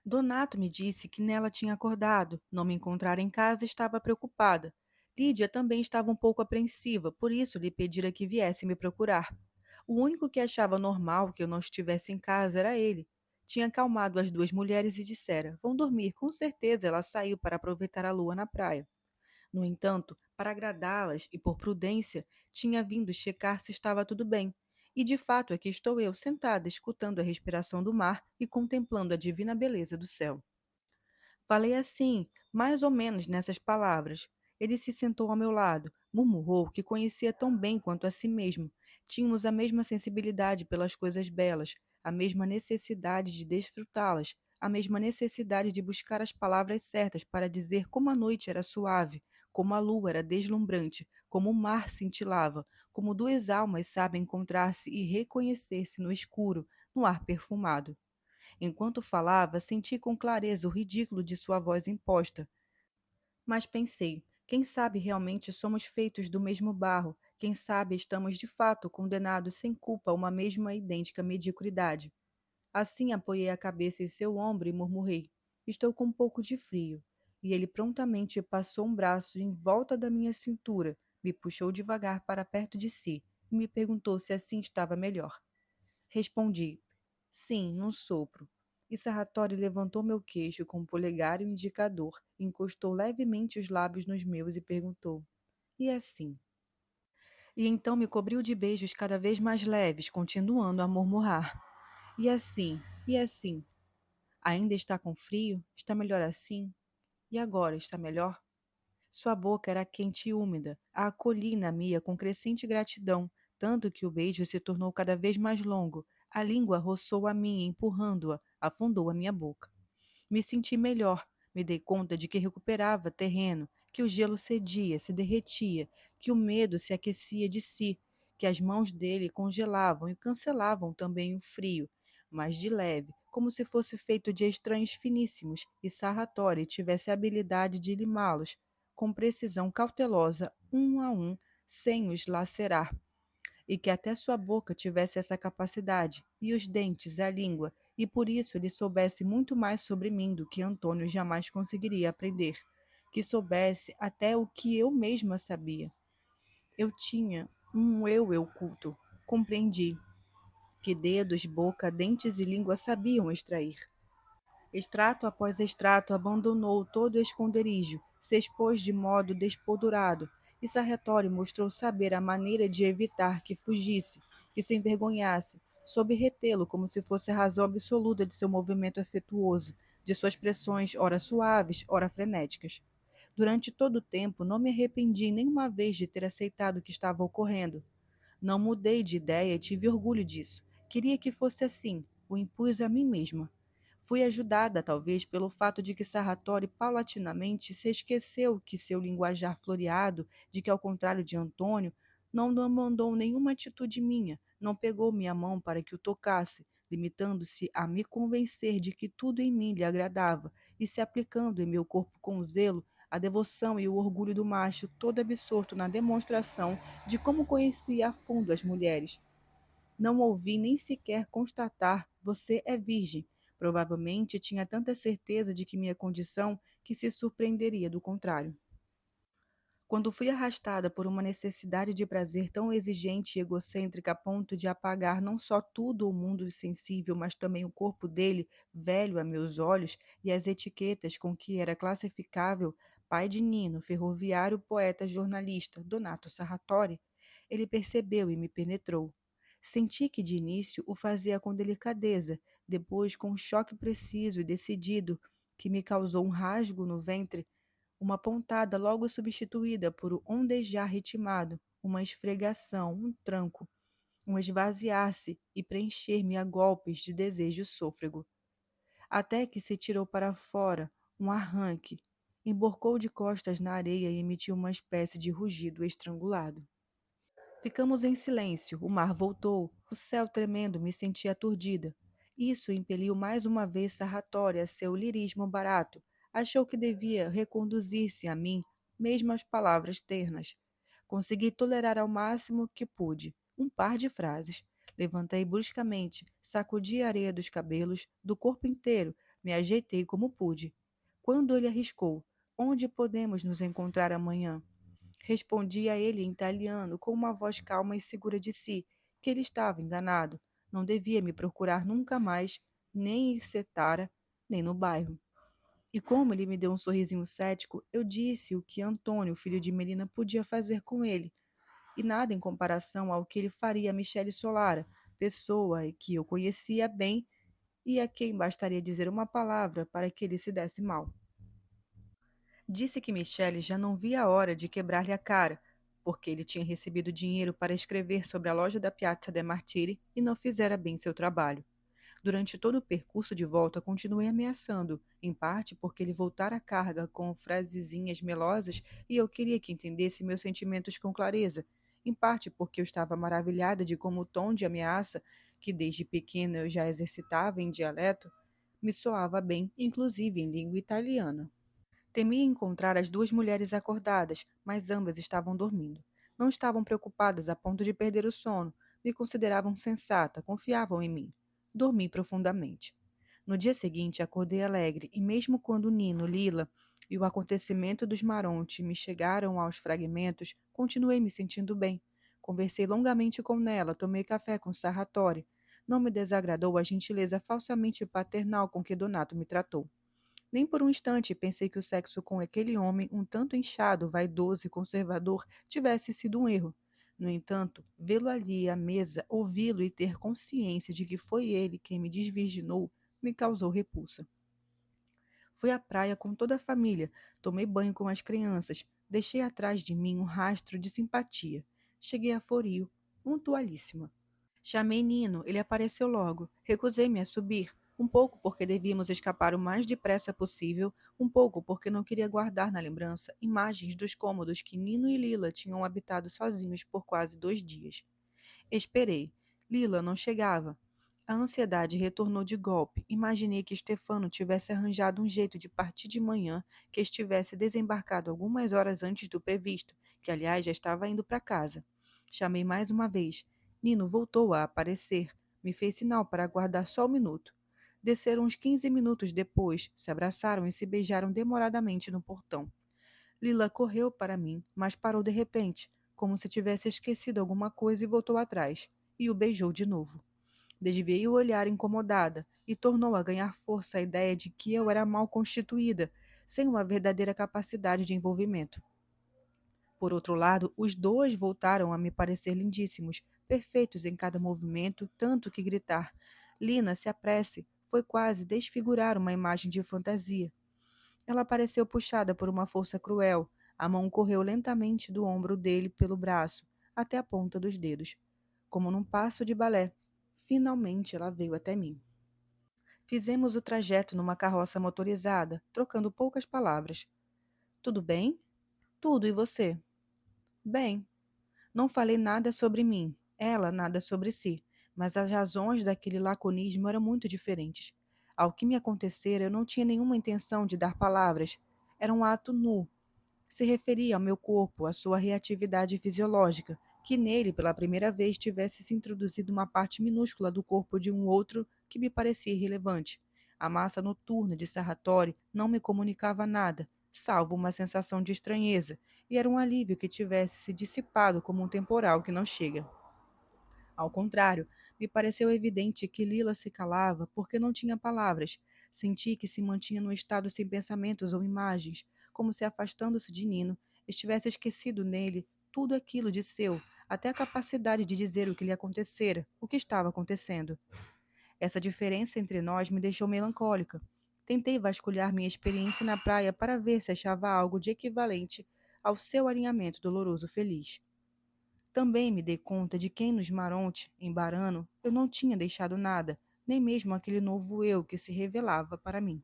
Donato me disse que nela tinha acordado, não me encontrara em casa e estava preocupada. Lídia também estava um pouco apreensiva, por isso lhe pedira que viesse me procurar. O único que achava normal que eu não estivesse em casa era ele. Tinha acalmado as duas mulheres e dissera: vão dormir, com certeza ela saiu para aproveitar a lua na praia. No entanto, para agradá-las e por prudência, tinha vindo checar se estava tudo bem. E de fato aqui estou eu, sentada, escutando a respiração do mar e contemplando a divina beleza do céu. Falei assim, mais ou menos nessas palavras. Ele se sentou ao meu lado, murmurou que conhecia tão bem quanto a si mesmo. Tínhamos a mesma sensibilidade pelas coisas belas, a mesma necessidade de desfrutá-las, a mesma necessidade de buscar as palavras certas para dizer como a noite era suave, como a lua era deslumbrante, como o mar cintilava, como duas almas sabem encontrar-se e reconhecer-se no escuro, no ar perfumado. Enquanto falava, senti com clareza o ridículo de sua voz imposta. Mas pensei, quem sabe realmente somos feitos do mesmo barro, quem sabe estamos de fato condenados sem culpa a uma mesma e idêntica mediocridade. Assim apoiei a cabeça em seu ombro e murmurei: estou com um pouco de frio. E ele prontamente passou um braço em volta da minha cintura, me puxou devagar para perto de si e me perguntou se assim estava melhor. Respondi: sim, num sopro. E Sarratori levantou meu queixo com o polegar e o indicador, encostou levemente os lábios nos meus e perguntou: e assim? E então me cobriu de beijos cada vez mais leves, continuando a murmurar: e assim? E assim? Ainda está com frio? Está melhor assim? E agora está melhor? Sua boca era quente e úmida. A acolhi na minha com crescente gratidão, tanto que o beijo se tornou cada vez mais longo. A língua roçou a minha, empurrando-a, afundou a minha boca. Me senti melhor. Me dei conta de que recuperava terreno, que o gelo cedia, se derretia, que o medo se aquecia de si, que as mãos dele congelavam e cancelavam também o frio, mas de leve, como se fosse feito de estranhos finíssimos, e Sarratori tivesse a habilidade de limá-los, com precisão cautelosa, um a um, sem os lacerar e que até sua boca tivesse essa capacidade, e os dentes, a língua, e por isso ele soubesse muito mais sobre mim do que Antônio jamais conseguiria aprender, que soubesse até o que eu mesma sabia. Eu tinha um eu oculto. Compreendi que dedos, boca, dentes e língua sabiam extrair. Extrato após extrato, abandonou todo o esconderijo, se expôs de modo despodurado, e Sarratori mostrou saber a maneira de evitar que fugisse, que se envergonhasse, soube retê-lo como se fosse a razão absoluta de seu movimento afetuoso, de suas pressões, ora suaves, ora frenéticas. Durante todo o tempo, não me arrependi nenhuma vez de ter aceitado o que estava ocorrendo. Não mudei de ideia e tive orgulho disso. Queria que fosse assim, o impus a mim mesma. Fui ajudada, talvez, pelo fato de que Sarratori paulatinamente se esqueceu que seu linguajar floreado, de que, ao contrário de Antônio, não demandou nenhuma atitude minha, não pegou minha mão para que o tocasse, limitando-se a me convencer de que tudo em mim lhe agradava e se aplicando em meu corpo com zelo a devoção e o orgulho do macho, todo absorto na demonstração de como conhecia a fundo as mulheres. Não ouvi nem sequer constatar: você é virgem. Provavelmente tinha tanta certeza de que minha condição que se surpreenderia do contrário. Quando fui arrastada por uma necessidade de prazer tão exigente e egocêntrica a ponto de apagar não só tudo o mundo sensível, mas também o corpo dele, velho a meus olhos, e as etiquetas com que era classificável, pai de Nino, ferroviário, poeta, jornalista, Donato Sarratori, ele percebeu e me penetrou. Senti que de início o fazia com delicadeza, depois com um choque preciso e decidido, que me causou um rasgo no ventre, uma pontada logo substituída por um ondejar ritmado, uma esfregação, um tranco, um esvaziar-se e preencher-me a golpes de desejo sôfrego. Até que se tirou para fora, um arranque, emborcou de costas na areia e emitiu uma espécie de rugido estrangulado. Ficamos em silêncio, o mar voltou, o céu tremendo, me senti aturdida. Isso impeliu mais uma vez Sarratori a seu lirismo barato. Achou que devia reconduzir-se a mim, mesmo as palavras ternas. Consegui tolerar ao máximo que pude, um par de frases. Levantei bruscamente, sacudi a areia dos cabelos, do corpo inteiro, me ajeitei como pude. Quando ele arriscou: onde podemos nos encontrar amanhã? Respondi a ele em italiano, com uma voz calma e segura de si, que ele estava enganado. Não devia me procurar nunca mais, nem em Setara, nem no bairro. E como ele me deu um sorrisinho cético, eu disse o que Antônio, filho de Melina, podia fazer com ele, e nada em comparação ao que ele faria a Michele Solara, pessoa que eu conhecia bem e a quem bastaria dizer uma palavra para que ele se desse mal. Disse que Michele já não via a hora de quebrar-lhe a cara, porque ele tinha recebido dinheiro para escrever sobre a loja da Piazza de Martiri e não fizera bem seu trabalho. Durante todo o percurso de volta, continuei ameaçando, em parte porque ele voltara à carga com frasezinhas melosas e eu queria que entendesse meus sentimentos com clareza, em parte porque eu estava maravilhada de como o tom de ameaça, que desde pequena eu já exercitava em dialeto, me soava bem, inclusive em língua italiana. Temia encontrar as duas mulheres acordadas, mas ambas estavam dormindo. Não estavam preocupadas a ponto de perder o sono, me consideravam sensata, confiavam em mim. Dormi profundamente. No dia seguinte, acordei alegre, e mesmo quando Nino, Lila e o acontecimento dos Maronte me chegaram aos fragmentos, continuei me sentindo bem. Conversei longamente com Nela, tomei café com Sarratori. Não me desagradou a gentileza falsamente paternal com que Donato me tratou. Nem por um instante pensei que o sexo com aquele homem, um tanto inchado, vaidoso e conservador, tivesse sido um erro. No entanto, vê-lo ali à mesa, ouvi-lo e ter consciência de que foi ele quem me desvirginou, me causou repulsa. Fui à praia com toda a família, tomei banho com as crianças, deixei atrás de mim um rastro de simpatia. Cheguei a Forio, pontualíssima. Chamei Nino, ele apareceu logo. Recusei-me a subir, um pouco porque devíamos escapar o mais depressa possível, um pouco porque não queria guardar na lembrança imagens dos cômodos que Nino e Lila tinham habitado sozinhos por quase 2 dias. Esperei. Lila não chegava. A ansiedade retornou de golpe. Imaginei que Stefano tivesse arranjado um jeito de partir de manhã, que estivesse desembarcado algumas horas antes do previsto, que aliás já estava indo para casa. Chamei mais uma vez. Nino voltou a aparecer. Me fez sinal para aguardar só um minuto. Desceram uns 15 minutos depois, se abraçaram e se beijaram demoradamente no portão. Lila correu para mim, mas parou de repente, como se tivesse esquecido alguma coisa e voltou atrás, e o beijou de novo. Desviei o olhar incomodada, e tornou a ganhar força a ideia de que eu era mal constituída, sem uma verdadeira capacidade de envolvimento. Por outro lado, os dois voltaram a me parecer lindíssimos, perfeitos em cada movimento, tanto que gritar Lina, se apresse, foi quase desfigurar uma imagem de fantasia. Ela pareceu puxada por uma força cruel. A mão correu lentamente do ombro dele pelo braço, até a ponta dos dedos, como num passo de balé. Finalmente ela veio até mim. Fizemos o trajeto numa carroça motorizada, trocando poucas palavras. Tudo bem? Tudo, e você? Bem. Não falei nada sobre mim, ela nada sobre si, mas as razões daquele laconismo eram muito diferentes. Ao que me acontecera, eu não tinha nenhuma intenção de dar palavras. Era um ato nu, se referia ao meu corpo, à sua reatividade fisiológica, que nele, pela primeira vez, tivesse se introduzido uma parte minúscula do corpo de um outro que me parecia irrelevante. A massa noturna de Sarratori não me comunicava nada, salvo uma sensação de estranheza, e era um alívio que tivesse se dissipado como um temporal que não chega. Ao contrário, me pareceu evidente que Lila se calava porque não tinha palavras. Senti que se mantinha num estado sem pensamentos ou imagens, como se afastando-se de Nino, estivesse esquecido nele tudo aquilo de seu, até a capacidade de dizer o que lhe acontecera, o que estava acontecendo. Essa diferença entre nós me deixou melancólica. Tentei vasculhar minha experiência na praia para ver se achava algo de equivalente ao seu alinhamento doloroso feliz. Também me dei conta de que nos Maronte, em Barano, eu não tinha deixado nada, nem mesmo aquele novo eu que se revelava para mim.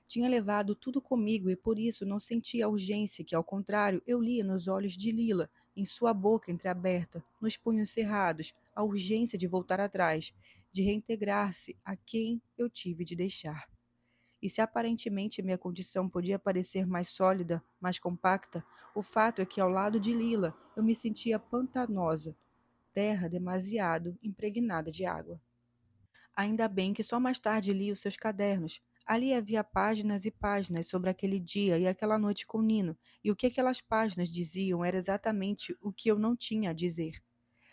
Tinha levado tudo comigo e por isso não sentia a urgência que, ao contrário, eu lia nos olhos de Lila, em sua boca entreaberta, nos punhos cerrados, a urgência de voltar atrás, de reintegrar-se a quem eu tive de deixar. E se aparentemente minha condição podia parecer mais sólida, mais compacta, o fato é que ao lado de Lila eu me sentia pantanosa, terra demasiado impregnada de água. Ainda bem que só mais tarde li os seus cadernos. Ali havia páginas e páginas sobre aquele dia e aquela noite com Nino, e o que aquelas páginas diziam era exatamente o que eu não tinha a dizer.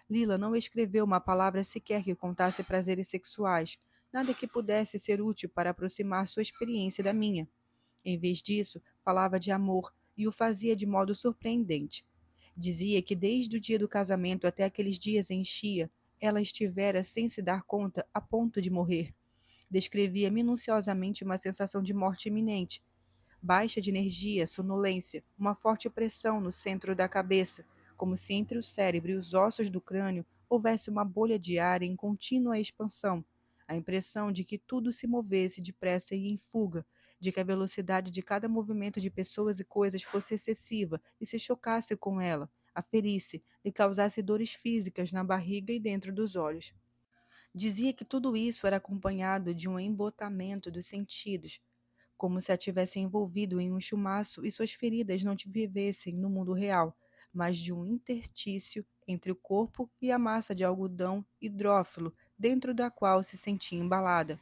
Lila não escreveu uma palavra sequer que contasse prazeres sexuais, nada que pudesse ser útil para aproximar sua experiência da minha. Em vez disso, falava de amor e o fazia de modo surpreendente. Dizia que desde o dia do casamento até aqueles dias em Chia, ela estivera sem se dar conta a ponto de morrer. Descrevia minuciosamente uma sensação de morte iminente, baixa de energia, sonolência, uma forte pressão no centro da cabeça, como se entre o cérebro e os ossos do crânio houvesse uma bolha de ar em contínua expansão, a impressão de que tudo se movesse depressa e em fuga, de que a velocidade de cada movimento de pessoas e coisas fosse excessiva e se chocasse com ela, a ferisse, lhe causasse dores físicas na barriga e dentro dos olhos. Dizia que tudo isso era acompanhado de um embotamento dos sentidos, como se a tivesse envolvido em um chumaço e suas feridas não te vivessem no mundo real, mas de um interstício entre o corpo e a massa de algodão hidrófilo dentro da qual se sentia embalada.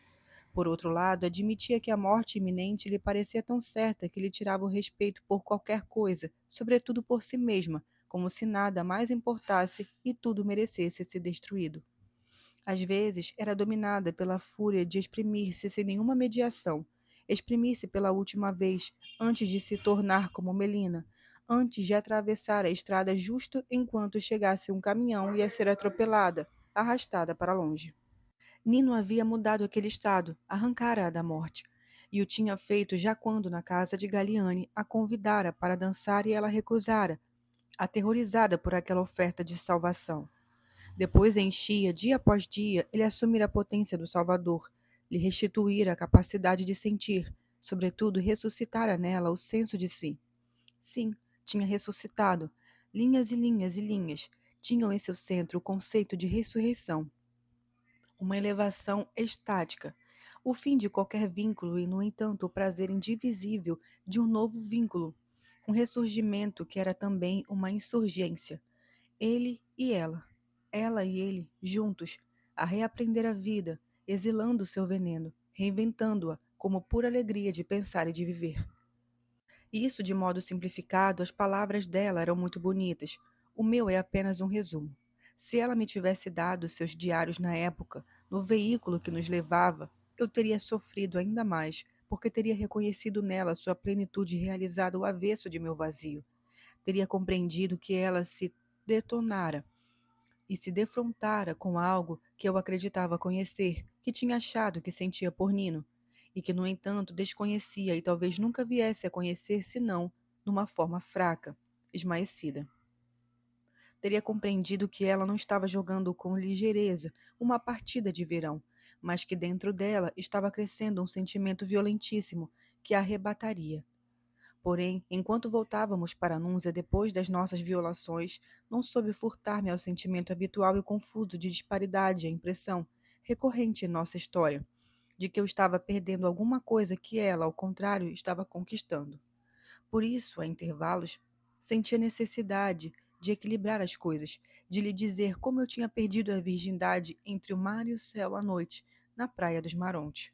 Por outro lado, admitia que a morte iminente lhe parecia tão certa que lhe tirava o respeito por qualquer coisa, sobretudo por si mesma, como se nada mais importasse e tudo merecesse ser destruído. Às vezes, era dominada pela fúria de exprimir-se sem nenhuma mediação, exprimir-se pela última vez, antes de se tornar como Melina, antes de atravessar a estrada justo enquanto chegasse um caminhão e a ser atropelada, arrastada para longe. Nino havia mudado aquele estado, arrancara-a da morte, e o tinha feito já quando, na casa de Galiane, a convidara para dançar e ela recusara, aterrorizada por aquela oferta de salvação. Depois enchia, dia após dia, ele assumir a potência do Salvador, lhe restituir a capacidade de sentir, sobretudo ressuscitara nela o senso de si. Sim, tinha ressuscitado. Linhas e linhas e linhas tinham em seu centro o conceito de ressurreição, uma elevação estática, o fim de qualquer vínculo e, no entanto, o prazer indivisível de um novo vínculo, um ressurgimento que era também uma insurgência. Ele e ela e ele, juntos, a reaprender a vida, exilando seu veneno, reinventando-a como pura alegria de pensar e de viver. Isso, de modo simplificado, as palavras dela eram muito bonitas. O meu é apenas um resumo. Se ela me tivesse dado seus diários na época, no veículo que nos levava, eu teria sofrido ainda mais, porque teria reconhecido nela sua plenitude realizada ao avesso de meu vazio. Teria compreendido que ela se detonara e se defrontara com algo que eu acreditava conhecer, que tinha achado que sentia por Nino, e que, no entanto, desconhecia e talvez nunca viesse a conhecer senão numa forma fraca, esmaecida. Teria compreendido que ela não estava jogando com ligeireza uma partida de verão, mas que dentro dela estava crescendo um sentimento violentíssimo que a arrebataria. Porém, enquanto voltávamos para Núzia depois das nossas violações, não soube furtar-me ao sentimento habitual e confuso de disparidade, a impressão, recorrente em nossa história, de que eu estava perdendo alguma coisa que ela, ao contrário, estava conquistando. Por isso, a intervalos, sentia necessidade de equilibrar as coisas, de lhe dizer como eu tinha perdido a virgindade entre o mar e o céu à noite, na praia dos Marontes.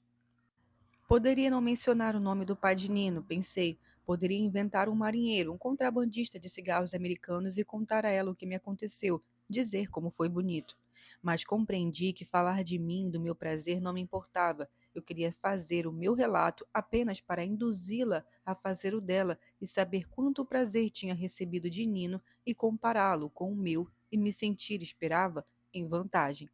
Poderia não mencionar o nome do pai de Nino, pensei. Poderia inventar um marinheiro, um contrabandista de cigarros americanos e contar a ela o que me aconteceu, dizer como foi bonito. Mas compreendi que falar de mim, do meu prazer, não me importava. Eu queria fazer o meu relato apenas para induzi-la a fazer o dela e saber quanto prazer tinha recebido de Nino e compará-lo com o meu e me sentir, esperava, em vantagem.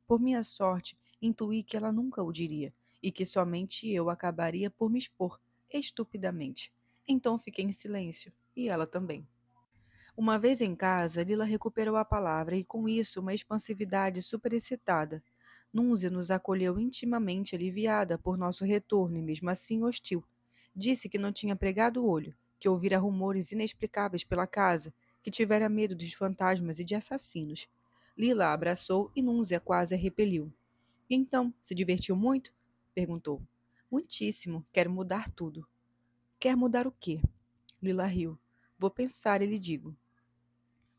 Por minha sorte, intuí que ela nunca o diria, e que somente eu acabaria por me expor, estupidamente. Então fiquei em silêncio, e ela também. Uma vez em casa, Lila recuperou a palavra e, com isso, uma expansividade superexcitada. Núzia nos acolheu intimamente aliviada por nosso retorno e, mesmo assim, hostil. Disse que não tinha pregado o olho, que ouvira rumores inexplicáveis pela casa, que tivera medo dos fantasmas e de assassinos. Lila a abraçou e Núzia quase a repeliu. E então, se divertiu muito? Perguntou. Muitíssimo. Quero mudar tudo. Quer mudar o quê? Lila riu. Vou pensar e lhe digo.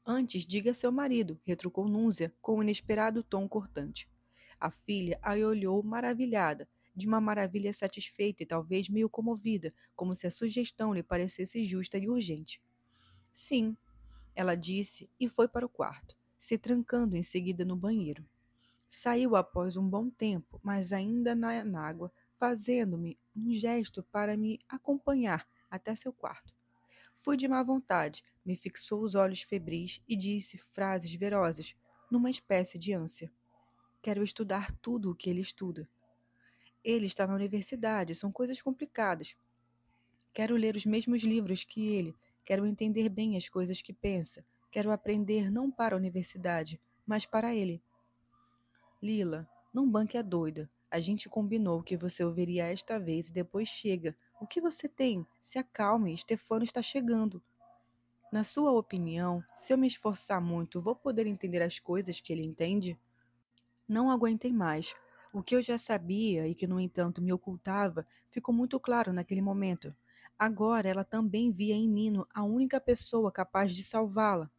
Antes, diga a seu marido, retrucou Núzia, com um inesperado tom cortante. A filha a olhou maravilhada, de uma maravilha satisfeita e talvez meio comovida, como se a sugestão lhe parecesse justa e urgente. Sim, ela disse e foi para o quarto. se trancando em seguida no banheiro. Saiu após um bom tempo, mas ainda na água, fazendo-me um gesto para me acompanhar até seu quarto. Fui de má vontade, me fixou os olhos febris e disse frases ferozes, numa espécie de ânsia. Quero estudar tudo o que ele estuda. Ele está na universidade, são coisas complicadas. Quero ler os mesmos livros que ele, quero entender bem as coisas que pensa, quero aprender não para a universidade, mas para ele. Lila, não banque a doida. A gente combinou que você ouviria esta vez e depois chega. O que você tem? Se acalme, Stefano está chegando. Na sua opinião, se eu me esforçar muito, vou poder entender as coisas que ele entende? Não aguentei mais. O que eu já sabia e que, no entanto, me ocultava, ficou muito claro naquele momento. Agora ela também via em Nino a única pessoa capaz de salvá-la.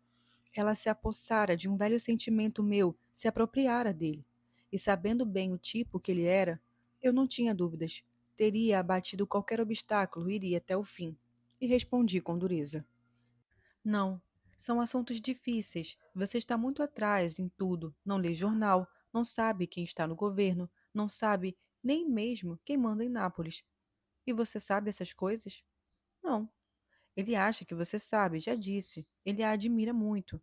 Ela se apossara de um velho sentimento meu, se apropriara dele. E sabendo bem o tipo que ele era, eu não tinha dúvidas. Teria abatido qualquer obstáculo e iria até o fim. E respondi com dureza. Não, são assuntos difíceis. Você está muito atrás em tudo. Não lê jornal, não sabe quem está no governo, não sabe nem mesmo quem manda em Nápoles. E você sabe essas coisas? Não. Ele acha que você sabe, já disse. Ele a admira muito.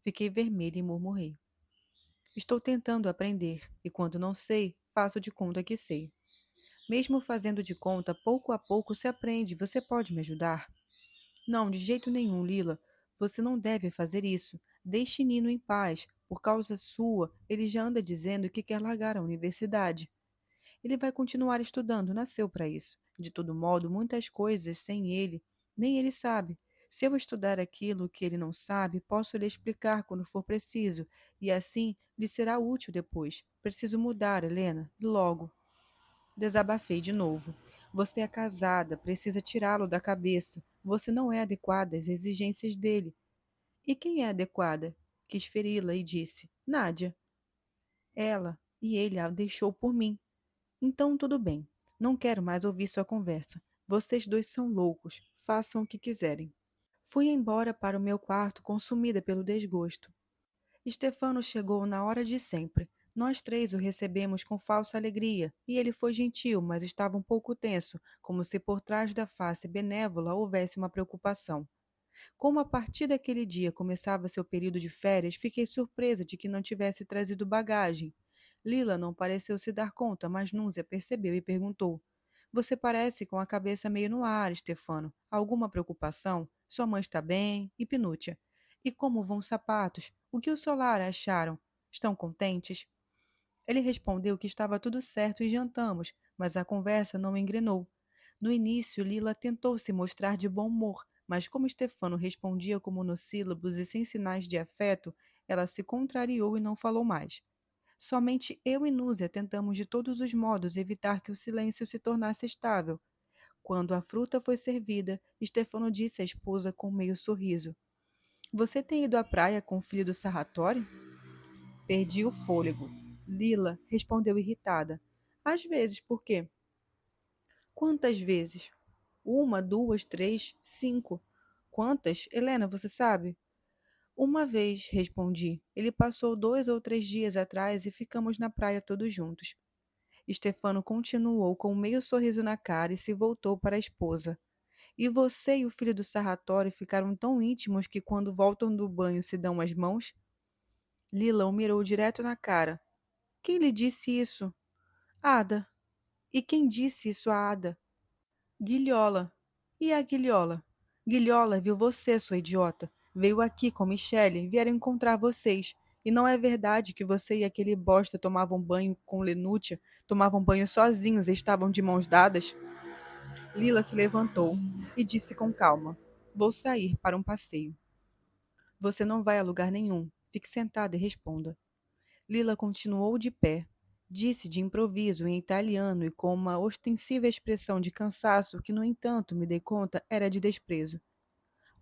Fiquei vermelha e murmurei. Estou tentando aprender, e quando não sei, faço de conta que sei. Mesmo fazendo de conta, pouco a pouco se aprende. Você pode me ajudar? Não, de jeito nenhum, Lila. Você não deve fazer isso. Deixe Nino em paz. Por causa sua, ele já anda dizendo que quer largar a universidade. Ele vai continuar estudando, nasceu para isso. De todo modo, muitas coisas sem ele, nem ele sabe. Se eu estudar aquilo que ele não sabe, posso lhe explicar quando for preciso, e assim lhe será útil depois. Preciso mudar, Helena, e logo. Desabafei de novo. Você é casada, precisa tirá-lo da cabeça. Você não é adequada às exigências dele. E quem é adequada? Quis feri-la e disse: Nádia. Ela, e ele a deixou por mim. Então tudo bem. Não quero mais ouvir sua conversa. Vocês dois são loucos. Façam o que quiserem. Fui embora para o meu quarto consumida pelo desgosto. Stefano chegou na hora de sempre. Nós três o recebemos com falsa alegria, e ele foi gentil, mas estava um pouco tenso, como se por trás da face benévola houvesse uma preocupação. Como a partir daquele dia começava seu período de férias, fiquei surpresa de que não tivesse trazido bagagem. Lila não pareceu se dar conta, mas Núzia percebeu e perguntou: Você parece com a cabeça meio no ar, Stefano. Alguma preocupação? Sua mãe está bem? E Pinúcia? E como vão os sapatos? O que o Solara acharam? Estão contentes? Ele respondeu que estava tudo certo e jantamos, mas a conversa não engrenou. No início, Lila tentou se mostrar de bom humor, mas como Stefano respondia com monossílabos e sem sinais de afeto, ela se contrariou e não falou mais. Somente eu e Núzia tentamos de todos os modos evitar que o silêncio se tornasse estável. Quando a fruta foi servida, Stefano disse à esposa com meio sorriso: Você tem ido à praia com o filho do Sarratori? Perdi o fôlego. Lila respondeu irritada. Às vezes, por quê? Quantas vezes? Uma, duas, três, cinco. Quantas? Helena, você sabe? Uma vez, respondi. Ele passou 2 ou 3 dias atrás e ficamos na praia todos juntos. Stefano continuou com um meio sorriso na cara e se voltou para a esposa. E você e o filho do Sarratori ficaram tão íntimos que quando voltam do banho se dão as mãos? Lila o mirou direto na cara. Quem lhe disse isso? Ada. E quem disse isso a Ada? Guilhola. E a Guilhola? Guilhola viu você, sua idiota. Veio aqui com Michele, vieram encontrar vocês. E não é verdade que você e aquele bosta tomavam banho com Lenúcia, tomavam banho sozinhos e estavam de mãos dadas? Lila se levantou e disse com calma: Vou sair para um passeio. Você não vai a lugar nenhum. Fique sentada e responda. Lila continuou de pé. Disse de improviso em italiano e com uma ostensiva expressão de cansaço que, no entanto, me dei conta era de desprezo.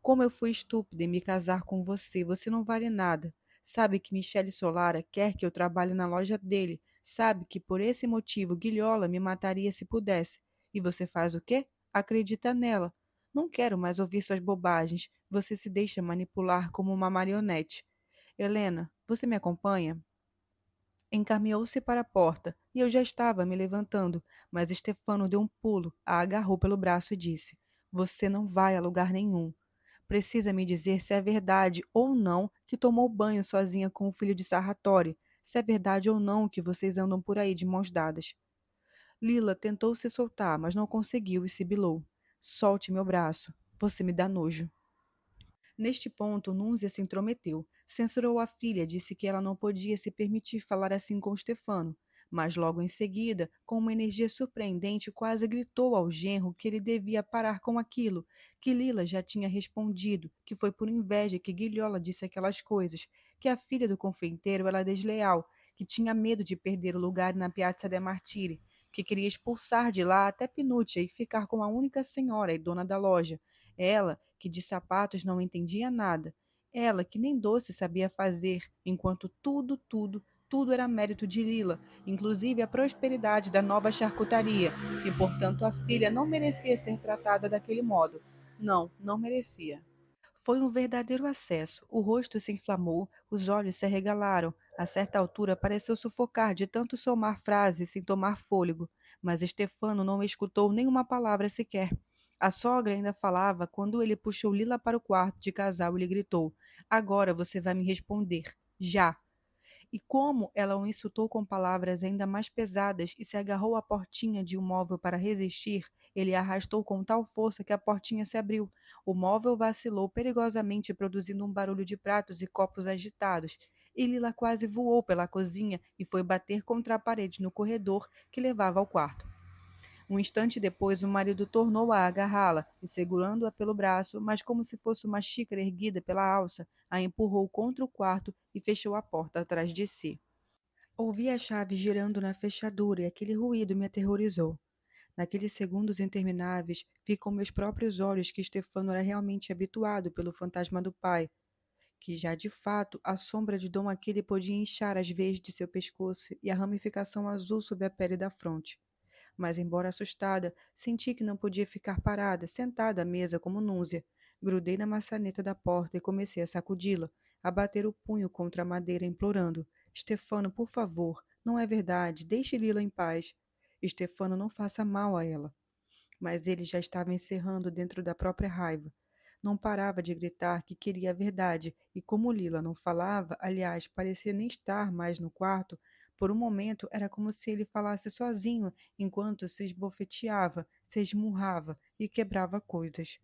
Como eu fui estúpida em me casar com você, você não vale nada. Sabe que Michele Solara quer que eu trabalhe na loja dele. Sabe que por esse motivo Guilhola me mataria se pudesse. E você faz o quê? Acredita nela. Não quero mais ouvir suas bobagens. Você se deixa manipular como uma marionete. Helena, você me acompanha? Encaminhou-se para a porta, e eu já estava me levantando, mas Stefano deu um pulo, a agarrou pelo braço e disse: Você não vai a lugar nenhum. Precisa me dizer se é verdade ou não que tomou banho sozinha com o filho de Sarratori, se é verdade ou não que vocês andam por aí de mãos dadas. Lila tentou se soltar, mas não conseguiu e sibilou. Solte meu braço. Você me dá nojo. Neste ponto, Núzia se intrometeu. Censurou a filha, disse que ela não podia se permitir falar assim com Stefano. Mas logo em seguida, com uma energia surpreendente, quase gritou ao genro que ele devia parar com aquilo, que Lila já tinha respondido, que foi por inveja que Guilhola disse aquelas coisas, que a filha do confeiteiro era desleal, que tinha medo de perder o lugar na Piazza de Martiri, que queria expulsar de lá até Pinuccia e ficar com a única senhora e dona da loja. Ela, que de sapatos não entendia nada. Ela, que nem doce sabia fazer, enquanto tudo era mérito de Lila, inclusive a prosperidade da nova charcutaria, e portanto a filha não merecia ser tratada daquele modo. Não, não merecia. Foi um verdadeiro acesso. O rosto se inflamou, os olhos se arregalaram. A certa altura pareceu sufocar de tanto somar frases sem tomar fôlego. Mas Stefano não escutou nenhuma palavra sequer. A sogra ainda falava quando ele puxou Lila para o quarto de casal e lhe gritou: Agora você vai me responder. Já! E como ela o insultou com palavras ainda mais pesadas e se agarrou à portinha de um móvel para resistir, ele a arrastou com tal força que a portinha se abriu. O móvel vacilou perigosamente, produzindo um barulho de pratos e copos agitados. E Lila quase voou pela cozinha e foi bater contra a parede no corredor que levava ao quarto. Um instante depois, o marido tornou a agarrá-la e, segurando-a pelo braço, mas como se fosse uma xícara erguida pela alça, a empurrou contra o quarto e fechou a porta atrás de si. Ouvi a chave girando na fechadura e aquele ruído me aterrorizou. Naqueles segundos intermináveis, vi com meus próprios olhos que Stefano era realmente habituado pelo fantasma do pai, que já de fato a sombra de Dom Aquile podia inchar as veias de seu pescoço e a ramificação azul sob a pele da fronte. Mas, embora assustada, senti que não podia ficar parada, sentada à mesa como núzia. Grudei na maçaneta da porta e comecei a sacudi-la, a bater o punho contra a madeira, implorando: Stefano, por favor, não é verdade, deixe Lila em paz. Stefano, não faça mal a ela. Mas ele já estava encerrando dentro da própria raiva. Não parava de gritar que queria a verdade, e como Lila não falava, aliás, parecia nem estar mais no quarto, por um momento era como se ele falasse sozinho, enquanto se esbofeteava, se esmurrava e quebrava coisas.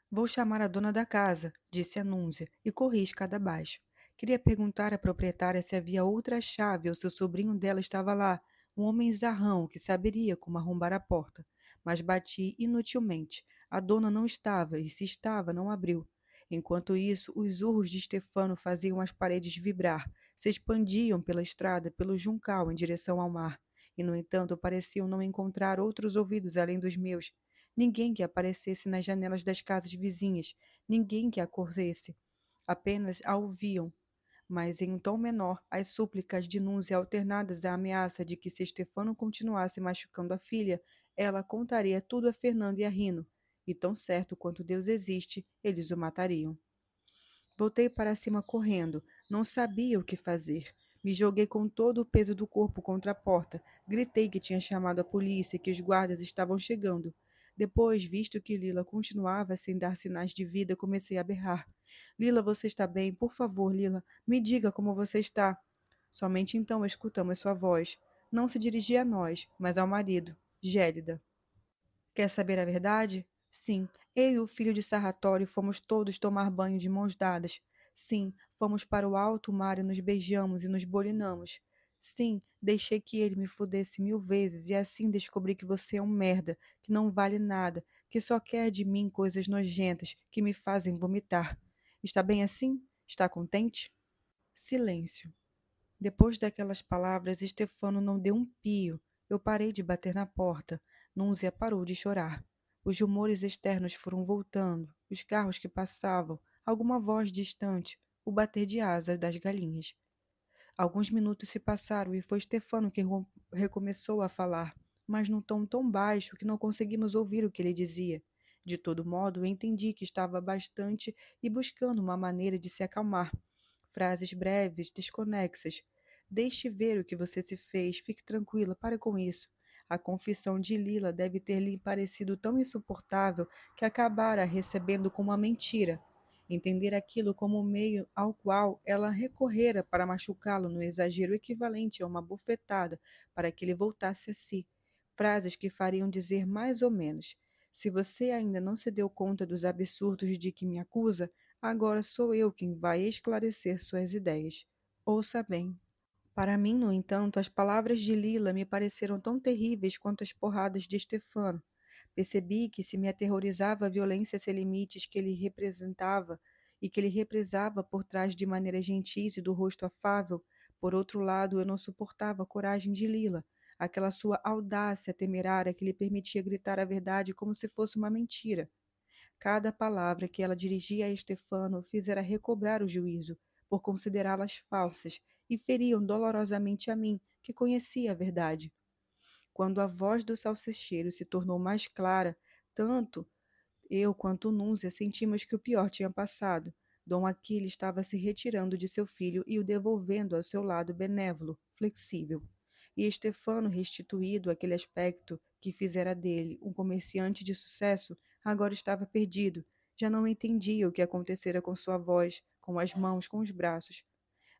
Vou chamar a dona da casa, disse a Núzia, e corri escada abaixo. Queria perguntar à proprietária se havia outra chave ou se o sobrinho dela estava lá, um homem zarrão que saberia como arrombar a porta. Mas bati inutilmente. A dona não estava, e se estava, não abriu. Enquanto isso, os urros de Stefano faziam as paredes vibrar, se expandiam pela estrada, pelo juncal, em direção ao mar. E, no entanto, pareciam não encontrar outros ouvidos além dos meus. Ninguém que aparecesse nas janelas das casas vizinhas, ninguém que acorresse. Apenas a ouviam, mas em um tom menor, as súplicas de Núzia alternadas à ameaça de que se Stefano continuasse machucando a filha, ela contaria tudo a Fernando e a Rino, e tão certo quanto Deus existe, eles o matariam. Voltei para cima correndo. Não sabia o que fazer. Me joguei com todo o peso do corpo contra a porta. Gritei que tinha chamado a polícia e que os guardas estavam chegando. Depois, visto que Lila continuava sem dar sinais de vida, comecei a berrar. Lila, você está bem? Por favor, Lila, me diga como você está. Somente então escutamos sua voz. Não se dirigia a nós, mas ao marido, Gélida. Quer saber a verdade? Sim, eu e o filho de Sarratório fomos todos tomar banho de mãos dadas. Sim, fomos para o alto mar e nos beijamos e nos bolinamos. Sim, deixei que ele me fudesse 1000 vezes e assim descobri que você é um merda, que não vale nada, que só quer de mim coisas nojentas que me fazem vomitar. Está bem assim? Está contente? Silêncio. Depois daquelas palavras, Stefano não deu um pio. Eu parei de bater na porta. Núzia parou de chorar. Os rumores externos foram voltando, os carros que passavam, alguma voz distante, o bater de asas das galinhas. Alguns minutos se passaram e foi Stefano que recomeçou a falar, mas num tom tão baixo que não conseguimos ouvir o que ele dizia. De todo modo, eu entendi que estava bastante e buscando uma maneira de se acalmar. frases breves, desconexas. Deixe ver o que você se fez, fique tranquila, pare com isso. A confissão de Lila deve ter lhe parecido tão insuportável que acabara recebendo como uma mentira. Entender aquilo como um meio ao qual ela recorrera para machucá-lo no exagero equivalente a uma bofetada para que ele voltasse a si. Frases que fariam dizer mais ou menos: se você ainda não se deu conta dos absurdos de que me acusa, agora sou eu quem vai esclarecer suas ideias. Ouça bem. Para mim, no entanto, as palavras de Lila me pareceram tão terríveis quanto as porradas de Stefano. Percebi que se me aterrorizava a violência sem limites que ele representava e que ele represava por trás de maneiras gentis e do rosto afável, por outro lado, eu não suportava a coragem de Lila, aquela sua audácia temerária que lhe permitia gritar a verdade como se fosse uma mentira. Cada palavra que ela dirigia a Stefano o fizera recobrar o juízo, por considerá-las falsas, e feriam dolorosamente a mim, que conhecia a verdade. Quando a voz do salsicheiro se tornou mais clara, tanto eu quanto Núncia sentimos que o pior tinha passado. Dom Aquile estava se retirando de seu filho e o devolvendo ao seu lado benévolo, flexível. E Estefano, restituído aquele aspecto que fizera dele um comerciante de sucesso, agora estava perdido. Já não entendia o que acontecera com sua voz, com as mãos, com os braços.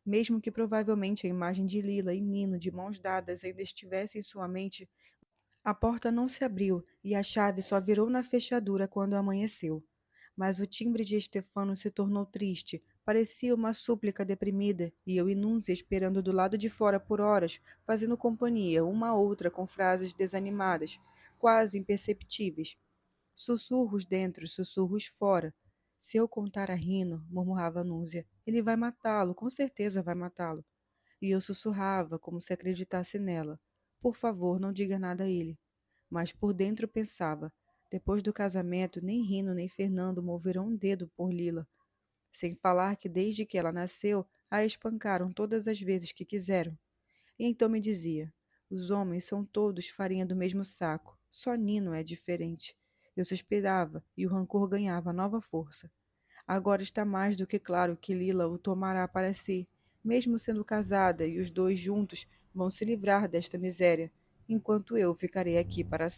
Mesmo que provavelmente a imagem de Lila e Nino de mãos dadas ainda estivesse em sua mente, a porta não se abriu e a chave só virou na fechadura quando amanheceu. Mas o timbre de Estefano se tornou triste, parecia uma súplica deprimida, e eu e Núncia esperando do lado de fora por horas, fazendo companhia uma a outra com frases desanimadas, quase imperceptíveis. Sussurros dentro, sussurros fora. Se eu contar a Rino, murmurava Núcia, ele vai matá-lo, com certeza vai matá-lo. E eu sussurrava, como se acreditasse nela. Por favor, não diga nada a ele. Mas por dentro pensava: depois do casamento, nem Rino nem Fernando moverão um dedo por Lila. Sem falar que desde que ela nasceu, a espancaram todas as vezes que quiseram. E então me dizia: os homens são todos farinha do mesmo saco, só Nino é diferente. Eu suspirava e o rancor ganhava nova força. Agora está mais do que claro que Lila o tomará para si, mesmo sendo casada, e os dois juntos vão se livrar desta miséria, enquanto eu ficarei aqui para